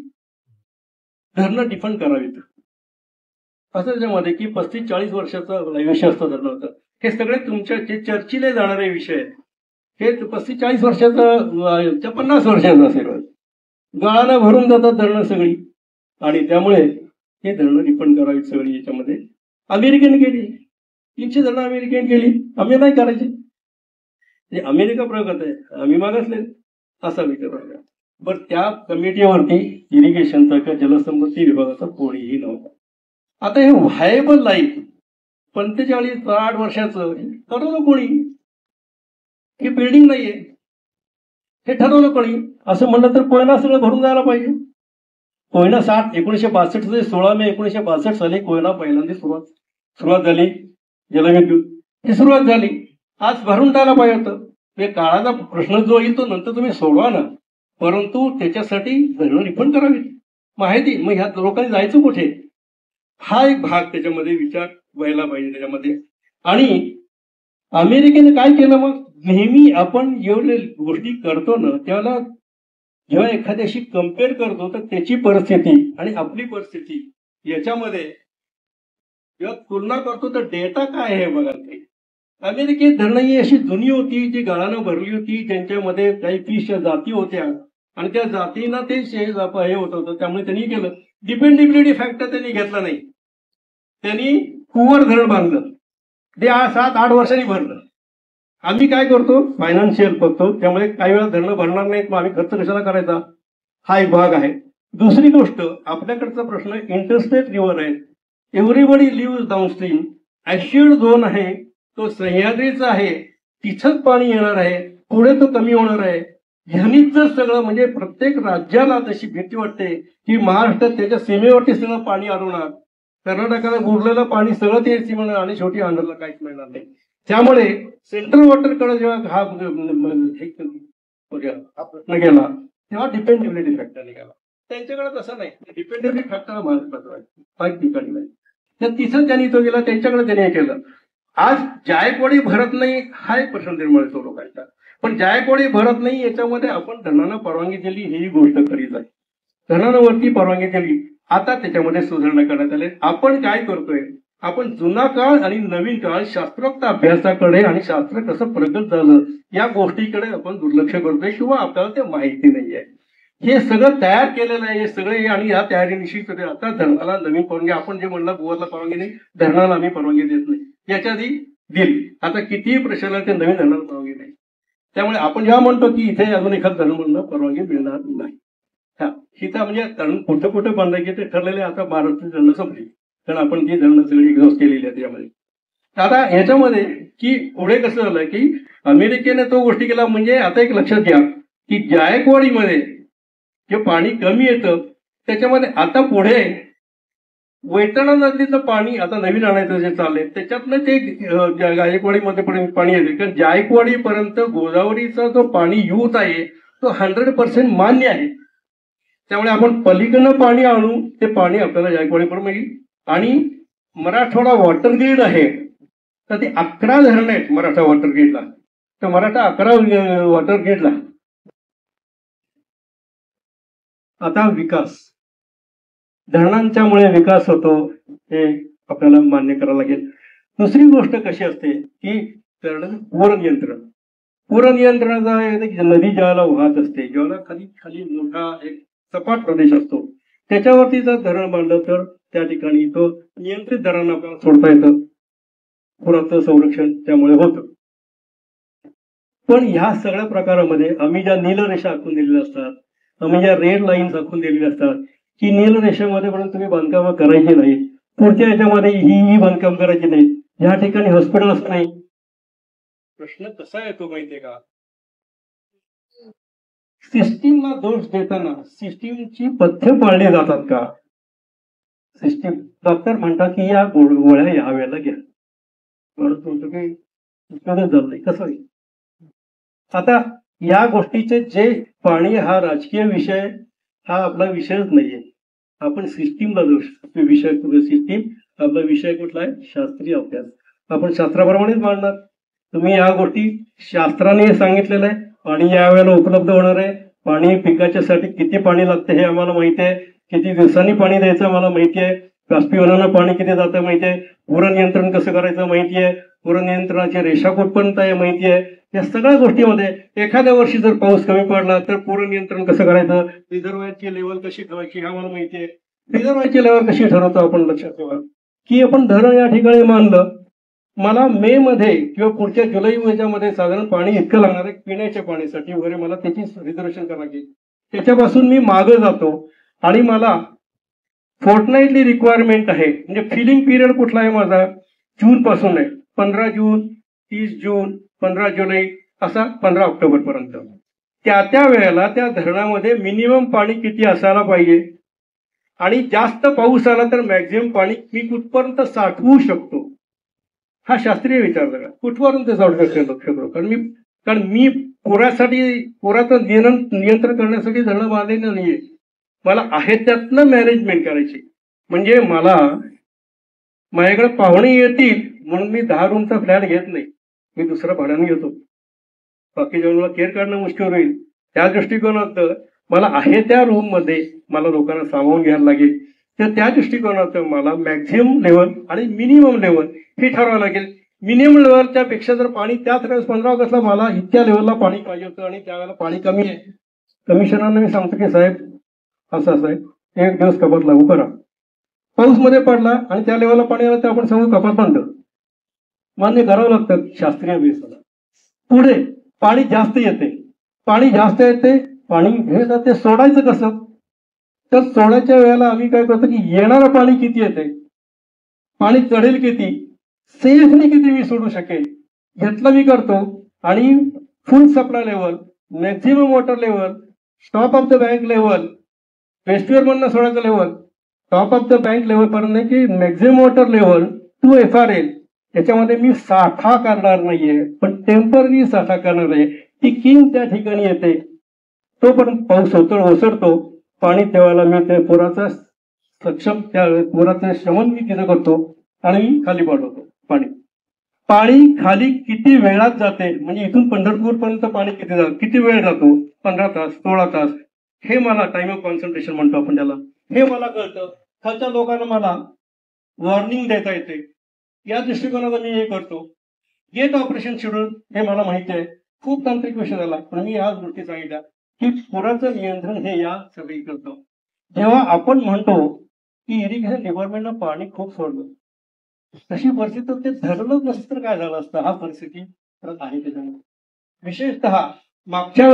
[SPEAKER 1] धरणं डिफंड करावीत. असं त्याच्यामध्ये की 35-40 वर्षाचं आयुष्य असतं धरणाचं. हे सगळे तुमच्या जे चर्चेले जाणारे विषय आहेत. हे 35-40 वर्षाचं 50 वर्षाचं असेल, गाळानं भरून जातात धरणं सगळी. आणि त्यामुळे हे धरणं रिफंड करावीत सगळी. याच्यामध्ये अमेरिकेने केली, 300 धरणं अमेरिकेने केली, आम्ही नाही करायची. अमेरिका प्रगत आहे, आम्ही मागासले, असा विचार करा. बरं, त्या कमिटीवरती इरिगेशनचा किंवा जलसंपत्ती विभागाचा कोणीही नव्हता. आता हे व्हायबल लाईफ 45-60 वर्षाचं ठरवलं कोणी? हे बिल्डिंग नाहीये, हे ठरवलं कोणी? असं म्हणलं तर कोयना सगळं भरून जायला पाहिजे. कोयना 1962 16 मे 1962 साली कोयना पहिल्यांदा सुरुवात झाली. जलविद्युत ही सुरुवात झाली. आज भरून टाळायला पाहिजे होतं. हे काळाचा प्रश्न जो येईल तो नंतर तुम्ही सोडवा ना, परंतु त्याच्यासाठी धरणं रिफंड करावी माहिती. मग ह्या लोकांनी जायचं कुठे? हा एक भाग त्याच्यामध्ये विचार व्हायला पाहिजे त्याच्यामध्ये. आणि अमेरिकेने काय केलं? मग नेहमी आपण एवढे गोष्टी करतो ना, त्याला जेव्हा एखाद्याशी कम्पेअर करतो तर त्याची परिस्थिती आणि आपली परिस्थिती याच्यामध्ये जेव्हा तुलना करतो तर डेटा काय आहे बघा. ते अमेरिकेत धरणं ही अशी जुनी होती जी गाळानं भरली होती, ज्यांच्यामध्ये काही फिश जाती होत्या आणि त्या जातींना ते हे होत होतं. त्यामुळे त्यांनी केलं डिपेंडेबिलिटी फॅक्टर त्यांनी घेतला नाही. त्यांनी कुवर धरण बांधलं, ते 7-8 वर्षांनी भरलं. आम्ही काय करतो? फायनान्शियल बघतो, त्यामुळे काही वेळा धरणं भरणार नाहीत, मग आम्ही खर्च कशाला करायचा? हा एक भाग आहे. दुसरी गोष्ट, आपल्याकडचा प्रश्न इंटरस्टेट रिव्हर आहे. Everybody live downstream. Assured zone आहे तो सह्याद्रीचा आहे, तिथंच पाणी येणार आहे, पुढे तो कमी होणार आहे. ह्यांनीच जर सगळं, म्हणजे प्रत्येक राज्याला तशी भीती वाटते की महाराष्ट्रात त्याच्या सीमेवरती सगळं पाणी अडवणार, कर्नाटकाला उरलेलं पाणी सगळं ते सीमेवर आणि शेवटी आंध्रला काहीच मिळणार नाही. त्यामुळे सेंट्रल वॉटरकडे जेव्हा हा प्रश्न गेला तेव्हा डिपेंडेबिलिटी फॅक्टर निघाला. त्यांच्याकडे तसं नाही, डिपेंडेबिलिटी फॅक्टर महत्वाचा आहे, काही ठिकाणी नाही. तर तिथं त्यांनी तो गेला, त्यांच्याकडे त्यांनी हे केलं. आज जायकवाडी भरत नाही हा एक प्रश्न निर्माण होतो लोकांचा. पण जायकवाडी भरत नाही याच्यामध्ये आपण धरणांना परवानगी दिली ही गोष्ट खरीच आहे. धरणांवरती परवानगी दिली, आता त्याच्यामध्ये सुधारणा करण्यात आले. आपण काय करतोय? आपण जुना काळ आणि नवीन काळ, शास्त्रोक्त अभ्यासाकडे आणि शास्त्र कसं प्रगत झालं या गोष्टीकडे आपण दुर्लक्ष करतोय किंवा आपल्याला ते माहिती नाहीये. हे सगळं तयार केलेलं आहे, हे सगळे. आणि या तयारीनिशी आता धरणाला नवीन परवानगी, आपण जे म्हणलं बोरला परवानगी नाही, धरणाला आम्ही परवानगी देत नाही, याच्या आधी दिली. आता कितीही प्रश्न ते नवीन धरणाला परवानगी नाही. त्यामुळे आपण जेव्हा म्हणतो की इथे अजून एखादं धरण म्हणणं परवानगी मिळणार नाही. हा हिता म्हणजे धरण कुठं कुठं बांधायचे ते ठरलेले. आता महाराष्ट्र धरणं संपली, कारण आपण ती धरणं सगळी एक्झॉस्ट केलेली आहे त्यामध्ये. आता याच्यामध्ये की पुढे कसं झालं की अमेरिकेने तो गोष्टी केला. म्हणजे आता एक लक्षात घ्या की जायकवाडीमध्ये जे पाणी कमी येतं त्याच्यामध्ये आता पुढे वैतरणा नदीचं पाणी आता नवीन आणायचं जे चाललंय त्याच्यातनं ते जायकवाडीमध्ये पाणी येते. कारण जायकवाडीपर्यंत गोदावरीचा जो पाणी यूज आहे तो 100% मान्य आहे. त्यामुळे आपण पलीकडनं पाणी आणू, ते पाणी आपल्याला जायकवाडीपर्यंत मिळेल. आणि मराठवाडा वॉटर ग्रीड आहे, तर ते 11 धरणं आहेत मराठा वॉटर ग्रीडला. तर मराठा 11 वॉटर ग्रीडला आता विकास, धरणांच्यामुळे विकास होतो हे आपल्याला मान्य करावं लागेल. दुसरी गोष्ट कशी असते की पूरनियंत्रणाचा नदी ज्याला वाहत असते, ज्याला खाली खाली मोठा एक सपाट प्रदेश असतो, त्याच्यावरती जर धरण बांधलं तर त्या ठिकाणी तो नियंत्रित धरणांना आपल्याला सोडता येतं. पुराचं संरक्षण त्यामुळे होतं. पण ह्या सगळ्या प्रकारामध्ये आम्ही ज्या नीलरेषा आखून दिलेल्या असतात, आम्ही ज्या रेड लाईन्स आखून दिलेल्या असतात की नीलरेषेमध्ये पण तुम्ही बांधकामं करायची नाही, पुढच्या याच्यामध्ये ही बांधकाम करायची नाही, ह्या ठिकाणी हॉस्पिटल असं नाही. प्रश्न कसा येतो माहितीये का? सिस्टीमला दोष देताना सिस्टीमची पथ्य पाळली जातात का? सिस्टीम डॉक्टर म्हणतात की या गोळ्या या वेळेला घ्या, म्हणून काही झालं नाही. कसं आहे आता या गोष्टीचे जे पाणी हा राजकीय विषय हा आपला विषयच नाहीये. आपण सिस्टीमला दोष विषय, सिस्टीम आपला विषय कुठला आहे? शास्त्रीय अभ्यास. आपण शास्त्राप्रमाणेच मांडणार. तुम्ही या गोष्टी शास्त्राने सांगितलेलं आहे. पाणी या वेळेला उपलब्ध होणार आहे, पाणी पिकाच्यासाठी किती पाणी लागतं हे आम्हाला माहिती आहे, किती दिवसांनी पाणी द्यायचं आम्हाला माहिती आहे, बाष्पीभवनानं पाणी किती जातं माहिती आहे, पूरनियंत्रण कसं करायचं माहिती आहे, पूरनियंत्रणाची रेषा कुठपर्यंत आहे माहिती आहे. या सगळ्या गोष्टीमध्ये एखाद्या वर्षी जर पाऊस कमी पडला तर पूरनियंत्रण कसं करायचं, रिझर्वायरची लेवल कशी ठेवायची हे आम्हाला माहिती आहे. रिझर्वायरची लेवल कशी ठरवतो आपण लक्षात ठेवा की आपण धरण या ठिकाणी मानलं, मला मे मध्ये किंवा पुढच्या जुलै महिन्यामध्ये साधारण पाणी इतकं लागणार आहे पिण्याच्या पाण्यासाठी वगैरे, मला त्याची रिझर्वेशन करायची. त्याच्यापासून मी मागं जातो आणि मला फोर्टनाईटली रिक्वायरमेंट आहे. म्हणजे फिलिंग पिरियड कुठला आहे माझा, जून पासून आहे, 15 जून, 30 जून, 15 जुलै, असा 15 ऑक्टोबर पर्यंत. त्या वेळेला त्या धरणामध्ये मिनिमम पाणी किती असायला पाहिजे आणि जास्त पाऊस आला तर मॅक्झिमम पाणी मी कुठपर्यंत साठवू शकतो, हा शास्त्रीय विचार करा. कुठपर्यंत साठवू शकतो, कारण मी पुराचं नियंत्रण करण्यासाठी धरणं बांधलेलं नाहीये. मला आहे त्यातनं मॅनेजमेंट करायची. म्हणजे माझ्याकडे पाहुणे येतील म्हणून मी 10 रूमचा फ्लॅट घेत नाही, मी दुसरा भाड्याने घेतो. बाकी जेव्हा केअर काढणं मुश्किल होईल, त्या दृष्टिकोनात मला आहे त्या रूम मध्ये मला लोकांना सामावून घ्यायला लागेल. तर त्या दृष्टिकोनात मला मॅक्झिमम लेवल आणि मिनिमम लेवल हे ठरवावं लागेल. मिनिमम लेवलच्या पेक्षा जर पाणी त्याच वेळेस 15 ऑगस्टला मला इतक्या लेवलला पाणी पाहिजे होतं आणि त्यावेळेला पाणी कमी आहे, कमिशनरना मी सांगतो की साहेब असं आहे, 1 दिवस कपात लागू करा. पाऊस मध्ये पडला आणि त्या लेवलला पाणी आलं तर आपण सगळं कपात बांधतो, मान्य करावं लागतं शास्त्रीय बेसला. पुढे पाणी जास्त येते, पाणी हे ते सोडायचं कसं, तर सोडायच्या वेळेला आम्ही काय करतो की येणारं पाणी किती येते, पाणी चढेल किती, सेफली किती मी सोडू शकेल यातलं मी करतो. आणि full supply level, maximum water level, top of the bank level, wasteweir मधनं सोडायचं level, top of the bank level पर्यंत की maximum water level to FRL. याच्यामध्ये मी साठा करणार नाहीये, पण टेम्पररी साठा करणार आहे. ती किंग त्या ठिकाणी येते, तोपर्यंत पाऊस ओसरतो, पाणी ठेवायला मी ते पुराचा सक्षम, त्या पुराचं शमन मी तिथं करतो आणि खाली पाठवतो. पाणी खाली किती वेळात जाते, म्हणजे इथून पंढरपूर पर्यंत पाणी किती वेळ जातो, 15 तास, 16 तास, हे मला टाइम ऑफ कॉन्सन्ट्रेशन म्हणतो आपण त्याला, हे मला कळतं. खालच्या लोकांना मला वॉर्निंग देता येते. या दृष्टिकोनाला मी हे करतो. गेट ऑपरेशन शेड्यूल हे मला माहिती आहे, खूप तांत्रिक विषय झाला, पण मी याच गोष्टी सांगितल्या की पुराचं नियंत्रण हे या सगळी करतो. जेव्हा आपण म्हणतो की इरिगेशन डिपार्टमेंटनं पाणी खूप सोडलं, तशी परिस्थिती ते धरलंच नसतं तर काय झालं असतं, हा परिस्थिती आहे. त्याच्यामुळे विशेषतः मागच्या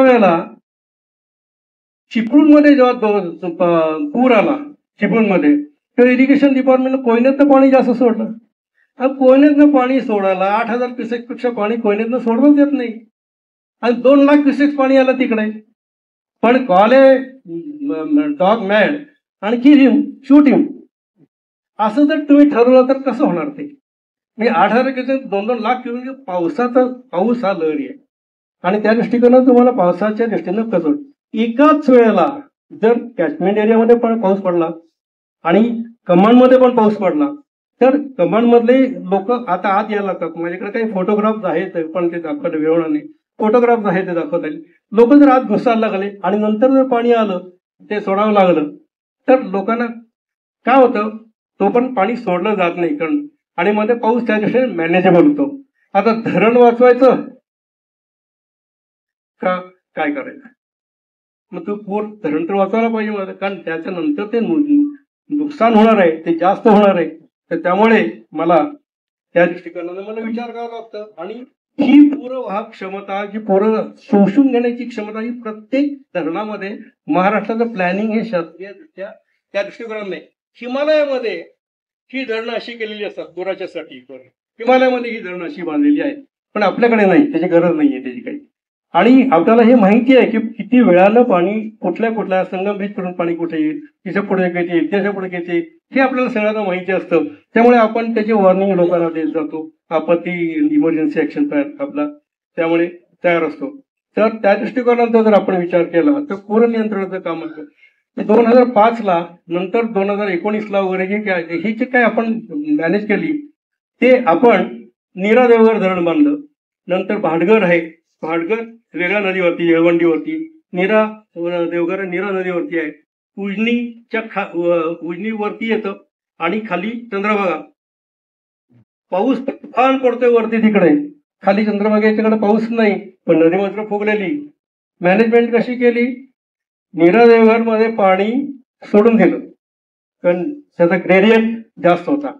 [SPEAKER 1] वेळेला चिपळूणमध्ये जेव्हा पूर आला चिपळूणमध्ये, तर इरिगेशन डिपार्टमेंटनं कोयनेतनं पाणी जास्त सोडलं. कोयनेतनं पाणी सोडायला 8,000 क्युसेक पेक्षा पाणी कोयनेतनं सोडवच येत नाही, आणि 2 लाख क्युसेक पाणी आलं तिकडे. पण कॉले डॉग मॅड आणि किल हिम, शूट हिम, असं जर तुम्ही ठरवलं तर कसं होणार ते. म्हणजे 8,000 क्युसेक 2-2 लाख क्युसेक पाऊस हा लहरी आहे. आणि त्या दृष्टिकोनात तुम्हाला पावसाच्या दृष्टीनं कसं, एकाच वेळेला जर कॅचमेंट एरियामध्ये पण पाऊस पडला आणि कमांडमध्ये पण पाऊस पडला, तर कमांडमधले लोक आता आत यायला लागतात. माझ्याकडे काही फोटोग्राफ्स आहेत, पण ते दाखवता वेळ नाही, फोटोग्राफ्स आहेत ते दाखवता येईल. लोक जर आत घुसायला लागले आणि नंतर जर पाणी आलं ते सोडावं लागलं, तर लोकांना काय होतं, तो पण पाणी सोडलं जात नाही, कारण आणि मध्ये पाऊस त्या दृष्टीने मॅनेजेबल होतो. आता धरण वाचवायचं का काय करायचं, मग तो पूर धरण तर वाचवायला पाहिजे माझं, कारण त्याच्यानंतर ते नुकसान होणार आहे, ते जास्त होणार आहे. तर त्यामुळे मला त्या दृष्टिकोनाने मला विचार करावा लागतं. आणि ही पूरवाहक क्षमता, जी पूर शोषून घेण्याची क्षमता, ही प्रत्येक धरणामध्ये महाराष्ट्राचं प्लॅनिंग हे शास्त्रीयदृष्ट्या त्या दृष्टिकोनाने. हिमालयामध्ये ही धरणं अशी केलेली असतात पुराच्यासाठी, हिमालयामध्ये ही धरणं अशी बांधलेली आहेत, पण आपल्याकडे नाही, त्याची गरज नाहीये त्याची काही. आणि आपल्याला हे माहिती आहे की किती वेळानं पाणी कुठल्या संगम ब्रिज करून पाणी कुठे येईल, तिच्या पुढे किती येईल, त्याच्या पुढे किती येईल, हे आपल्याला सगळ्यांना माहिती असतं. त्यामुळे आपण त्याची वॉर्निंग लोकांना देत जातो. आपत्ती इमर्जन्सी ऍक्शन प्लॅन आपला त्यामुळे तयार असतो. तर त्या दृष्टिकोनाचा जर आपण विचार केला तर पूर नियंत्रणाचं काम असतं. 2005ला नंतर 2019ला वगैरे ही जे काय आपण मॅनेज केली, ते आपण नीरा देवघर धरण बांधलं. नंतर भाटघर आहे, भाटघर वेगळ्या नदीवरती, येळवंडीवरती, देवघर नीरा नदीवरती आहे. उजनीवरती येतं आणि खाली चंद्रभागा. पाऊस तुफान पडतोय वरती तिकडे, खाली चंद्रभागेच्याकडे पाऊस नाही, पण नदी मात्र फुगलेली. मॅनेजमेंट कशी केली? नीरा देवघर मध्ये पाणी सोडून दिलं, कारण त्याचा ग्रेडियंट जास्त होता.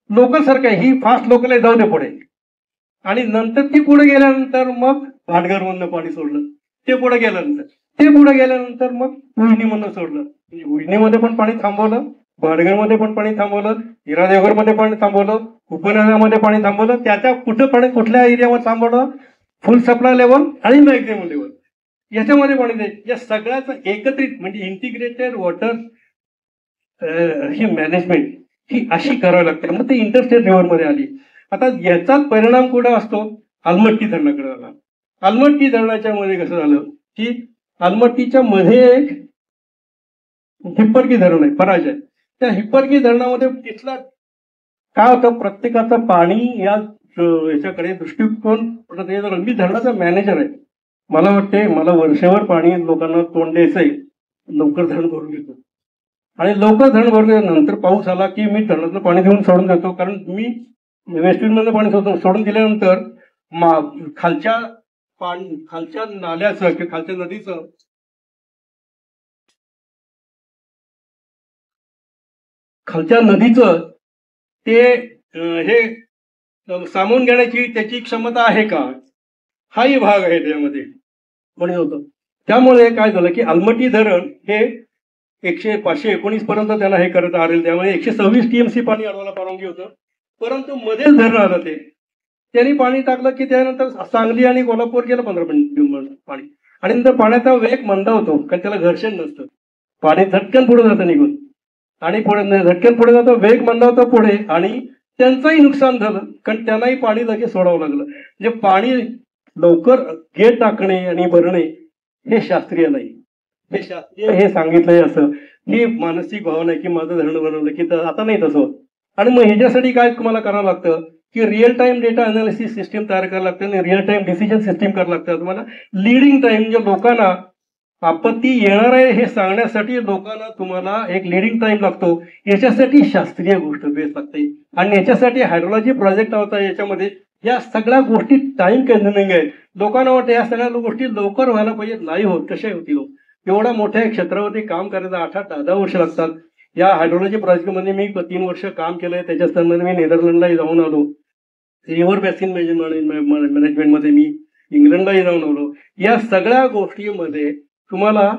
[SPEAKER 1] लोकल सारखं ही फास्ट लोकल आहे, जाऊ दे पुढे. आणि नंतर ती पुढे गेल्यानंतर मग भाटघरमधनं पाणी सोडलं. ते पुढे गेल्यानंतर मग उजनीमधनं सोडलं. म्हणजे उजनीमध्ये पण पाणी थांबवलं, भाटघरमध्ये पण पाणी थांबवलं, नीरा देवघरमध्ये पाणी थांबवलं, उपनगरामध्ये पाणी थांबवलं. त्याच्या पाणी कुठल्या एरियावर थांबवलं? फुल सप्लाय लेवल आणि मॅक्झिमम लेवल याच्यामध्ये पाणी द्यायचं. या सगळ्याचं एकत्रित म्हणजे इंटिग्रेटेड वॉटर ही मॅनेजमेंट ही अशी करावी लागते. मग ते इंटरस्टेट रिव्हरमध्ये आली. आता याचाच परिणाम कुठं असतो? आलमट्टी धरणाकडे आला. आलमट्टी धरणाच्या मध्ये कसं झालं की आलमट्टीच्या मध्ये एक हिप्परकी धरण आहे, फराज आहे. त्या हिप्परकी धरणामध्ये तिथला काय होतं, प्रत्येकाचं पाणी याच्याकडे दृष्टिकोन. मी धरणाचा मॅनेजर आहे, मला वाटते मला वर्षभर पाणी लोकांना तोंड द्यायचंय, लवकर धरण भरून घेतो. आणि लवकर धरण भरून नंतर पाऊस आला की मी धरणातलं पाणी घेऊन सोडून देतो, कारण मी वेस्टविंडमधलं पाणी सोडून दिल्यानंतर खालच्या नाल्याचं किंवा खालच्या नदीचं ते हे सामावून घेण्याची त्याची क्षमता आहे का, हाही भाग आहे त्यामध्ये पण होतं. त्यामुळे काय झालं की आलमट्टी धरण हे 519 पर्यंत त्याला हे करत आले. त्यामुळे 126 TMC पाणी अडवायला परवानगी होतं. परंतु मध्येच धरण आलं, त्यांनी पाणी टाकलं की त्यानंतर सांगली आणि कोल्हापूर गेलं 15 मिनिट पाणी. आणि नंतर पाण्याचा वेग मंदावतो, कारण त्याला घर्षण नसतं, पाणी झटकन पुढे जातं निघून. आणि झटकन पुढे जातं, वेग मंदावतो पुढे, आणि त्यांचंही नुकसान झालं, कारण त्यांनाही पाणी लगेच सोडावं लागलं. म्हणजे पाणी लवकर गेट टाकणे आणि भरणे हे शास्त्रीय नाही. हे शास्त्रीय हे सांगितलंय असं की मानसिक भावना आहे की माझं धरण बनवलं की आता नाही तसं. आणि मग ह्याच्यासाठी काय तुम्हाला करावं लागतं की real time data analysis system तयार करावं लागतं आणि रिअल टाइम डिसिजन सिस्टीम करावं लागतं. तुम्हाला लिडिंग टाइम, म्हणजे लोकांना आपत्ती येणार आहे हे सांगण्यासाठी लोकांना तुम्हाला एक लिडिंग टाइम लागतो. याच्यासाठी शास्त्रीय गोष्ट बेस लागते. आणि याच्यासाठी हायड्रोलॉजी प्रोजेक्ट होता, याच्यामध्ये या सगळ्या गोष्टी टाइम कन्झ्युमिंग आहेत. लोकांना वाटतं या सगळ्या गोष्टी लवकर व्हायला पाहिजे, नाही होत. कशा होतील? एवढ्या मोठ्या क्षेत्रावरती काम करायचं 8-10 वर्ष लागतात. या हायड्रोलॉजी प्रोजेक्टमध्ये मी 3 वर्ष काम केलंय. त्याच्या मी नेदरलँडलाही जाऊन आलो. रिव्हर बेसिन मॅनेजमेंटमध्ये मी इंग्लंडलाही जाऊन आलो. या सगळ्या गोष्टीमध्ये तुम्हाला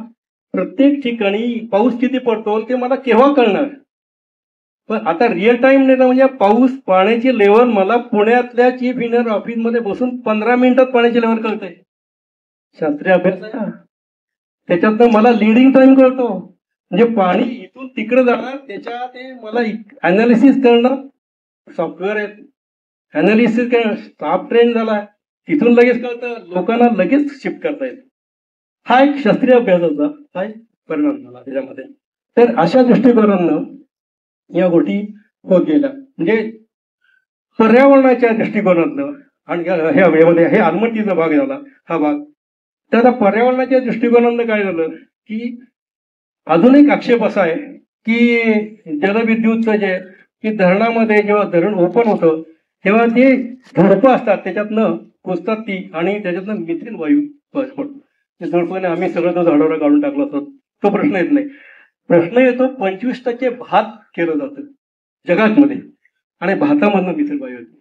[SPEAKER 1] प्रत्येक ठिकाणी पाऊस किती पडतो ते मला केव्हा कळणार? पण आता रिअल टाइम नाही, म्हणजे पाण्याची लेवल मला पुण्यातल्या चीफ इंजिनियर ऑफिसमध्ये बसून 15 मिनिटात पाण्याची लेवल कळते. शास्त्रीय अभ्यास आहे, त्याच्यातनं मला लिडिंग टाइम कळतो. म्हणजे पाणी इथून तिकडे जाणार, त्याच्या ते मला अनालिसिस करणं सॉफ्टवेअर आहे, अनालिसिस करणं स्टाफ ट्रेन झाला, तिथून लगेच कळतं, लोकांना लगेच शिफ्ट करता येतं. हा एक शास्त्रीय अभ्यासाचा हा एक परिणाम झाला त्याच्यामध्ये. तर अशा दृष्टिकोनानं या गोष्टी होत गेल्या. म्हणजे पर्यावरणाच्या दृष्टिकोनातनं आणि हे आलमट्टीचा भाग झाला हा भाग. तर आता पर्यावरणाच्या दृष्टिकोनातनं काय झालं की अजून एक आक्षेप असा आहे की जलविद्युतचं जे की धरणामध्ये जेव्हा धरण ओपन होतं तेव्हा ते झुडपं असतात, त्याच्यातनं कुजतात ती आणि त्याच्यातनं मिथेन वायू पडतो. ते झुडपाने आम्ही सगळं तो झाडावर काढून टाकला असतो, तो प्रश्न येत नाही. प्रश्न येतो 25% भात केलं जातं जगातमध्ये आणि भातामधनं मिथेन वायू येतो.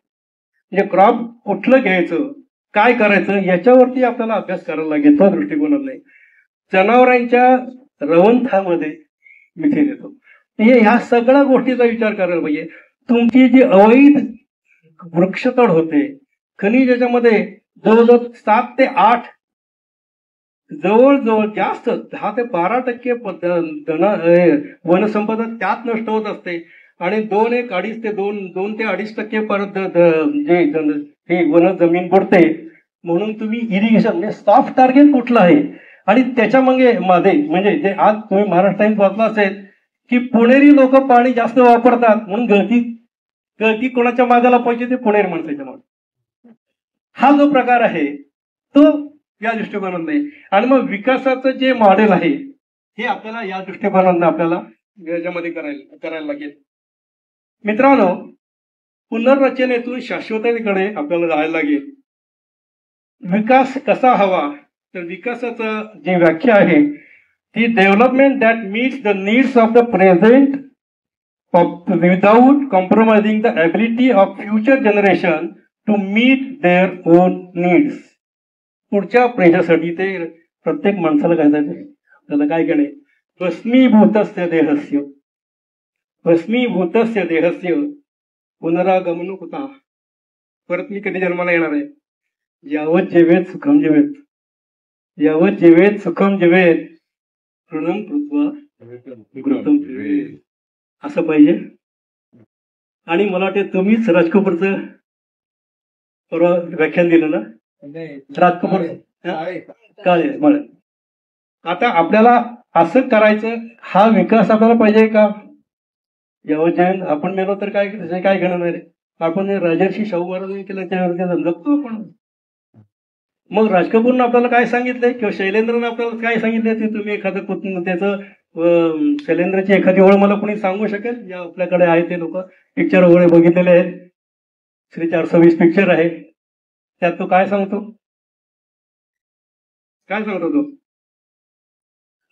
[SPEAKER 1] म्हणजे क्रॉप कुठलं घ्यायचं, काय करायचं याच्यावरती आपल्याला अभ्यास करायला लागेल. तो दृष्टिकोनात नाही. जनावरांच्या रवंथामध्ये मिथेन येतो. म्हणजे ह्या सगळ्या गोष्टीचा विचार करायला पाहिजे. तुमची जी अवैध वृक्षतोड होते, खनिज याच्यामध्ये जवळजवळ 7 ते 8 जवळजवळ जास्त 10 ते 12% वनसंपदा त्यात नष्ट होत असते. आणि 2 ते 2.5% परत जे वन जमीन पडते. म्हणून तुम्ही इरिगेशन म्हणजे सॉफ्ट टार्गेट कुठलं आहे आणि त्याच्या मध्ये म्हणजे जे आज तुम्ही महाराष्ट्र टाइम्स वाचला असेल की पुणेरी लोक पाणी जास्त वापरतात म्हणून गळती कोणाच्या मागाला पाहिजे ते पुणेरी माणसाच्या मागे. हा जो प्रकार आहे तो या दृष्टिकोनातून आहे. आणि मग विकासाचं जे मॉडेल आहे हे आपल्याला या दृष्टिकोनातून आपल्याला याच्यामध्ये करायला लागेल. मित्रांनो, पुनर्रचनेतून शाश्वततेकडे आपल्याला जायला लागेल. विकास कसा हवा, तर विकासाचं जी व्याख्या आहे ती development that meets the needs of the present without compromising the ability of future generation to meet their own needs. पुढच्या प्रजेसाठी ते प्रत्येक माणसाला काय जायचं, त्याला काय करणे, भस्मीभूतस्य देहस्य, भस्मीभूतस्य देहस्य पुनरागमन होता. परत मी कधी जन्माला येणार आहे. यावत जेवेत सुखम जेवेत, यावत जेवेत सुखम जेवेत ऋणम कृत्वा घृतम पिबेत. असं पाहिजे. आणि मला वाटते तुम्हीच राज कपूरचं परवा व्याख्यान दिलं ना, राज कपूर काळे मला. आता आपल्याला असं करायचं, हा विकास आपल्याला पाहिजे का? यावत आपण मेलो तर काय काय घेणार आहे. आपण राजर्षी शाहू महाराजांनी केलं त्यावर जगतो आपण. मग राज कपूरनं आपल्याला काय सांगितलंय किंवा शैलेंद्रनं आपल्याला काय सांगितलंय ते तुम्ही एखादं त्याचं शैलेंद्रची एखादी ओळ मला कोणी सांगू शकेल? या आपल्याकडे आहे ते लोक पिक्चर वगैरे बघितलेले आहेत. श्री 420 पिक्चर आहे, त्यात तो काय सांगतो, काय सांगतो तो,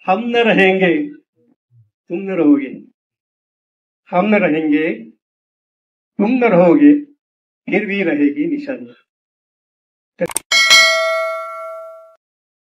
[SPEAKER 1] हम न रहेंगे तुम न रहोगे, हम न रहेंगे तुम न रहोगे फिर भी रहेगी निशानी.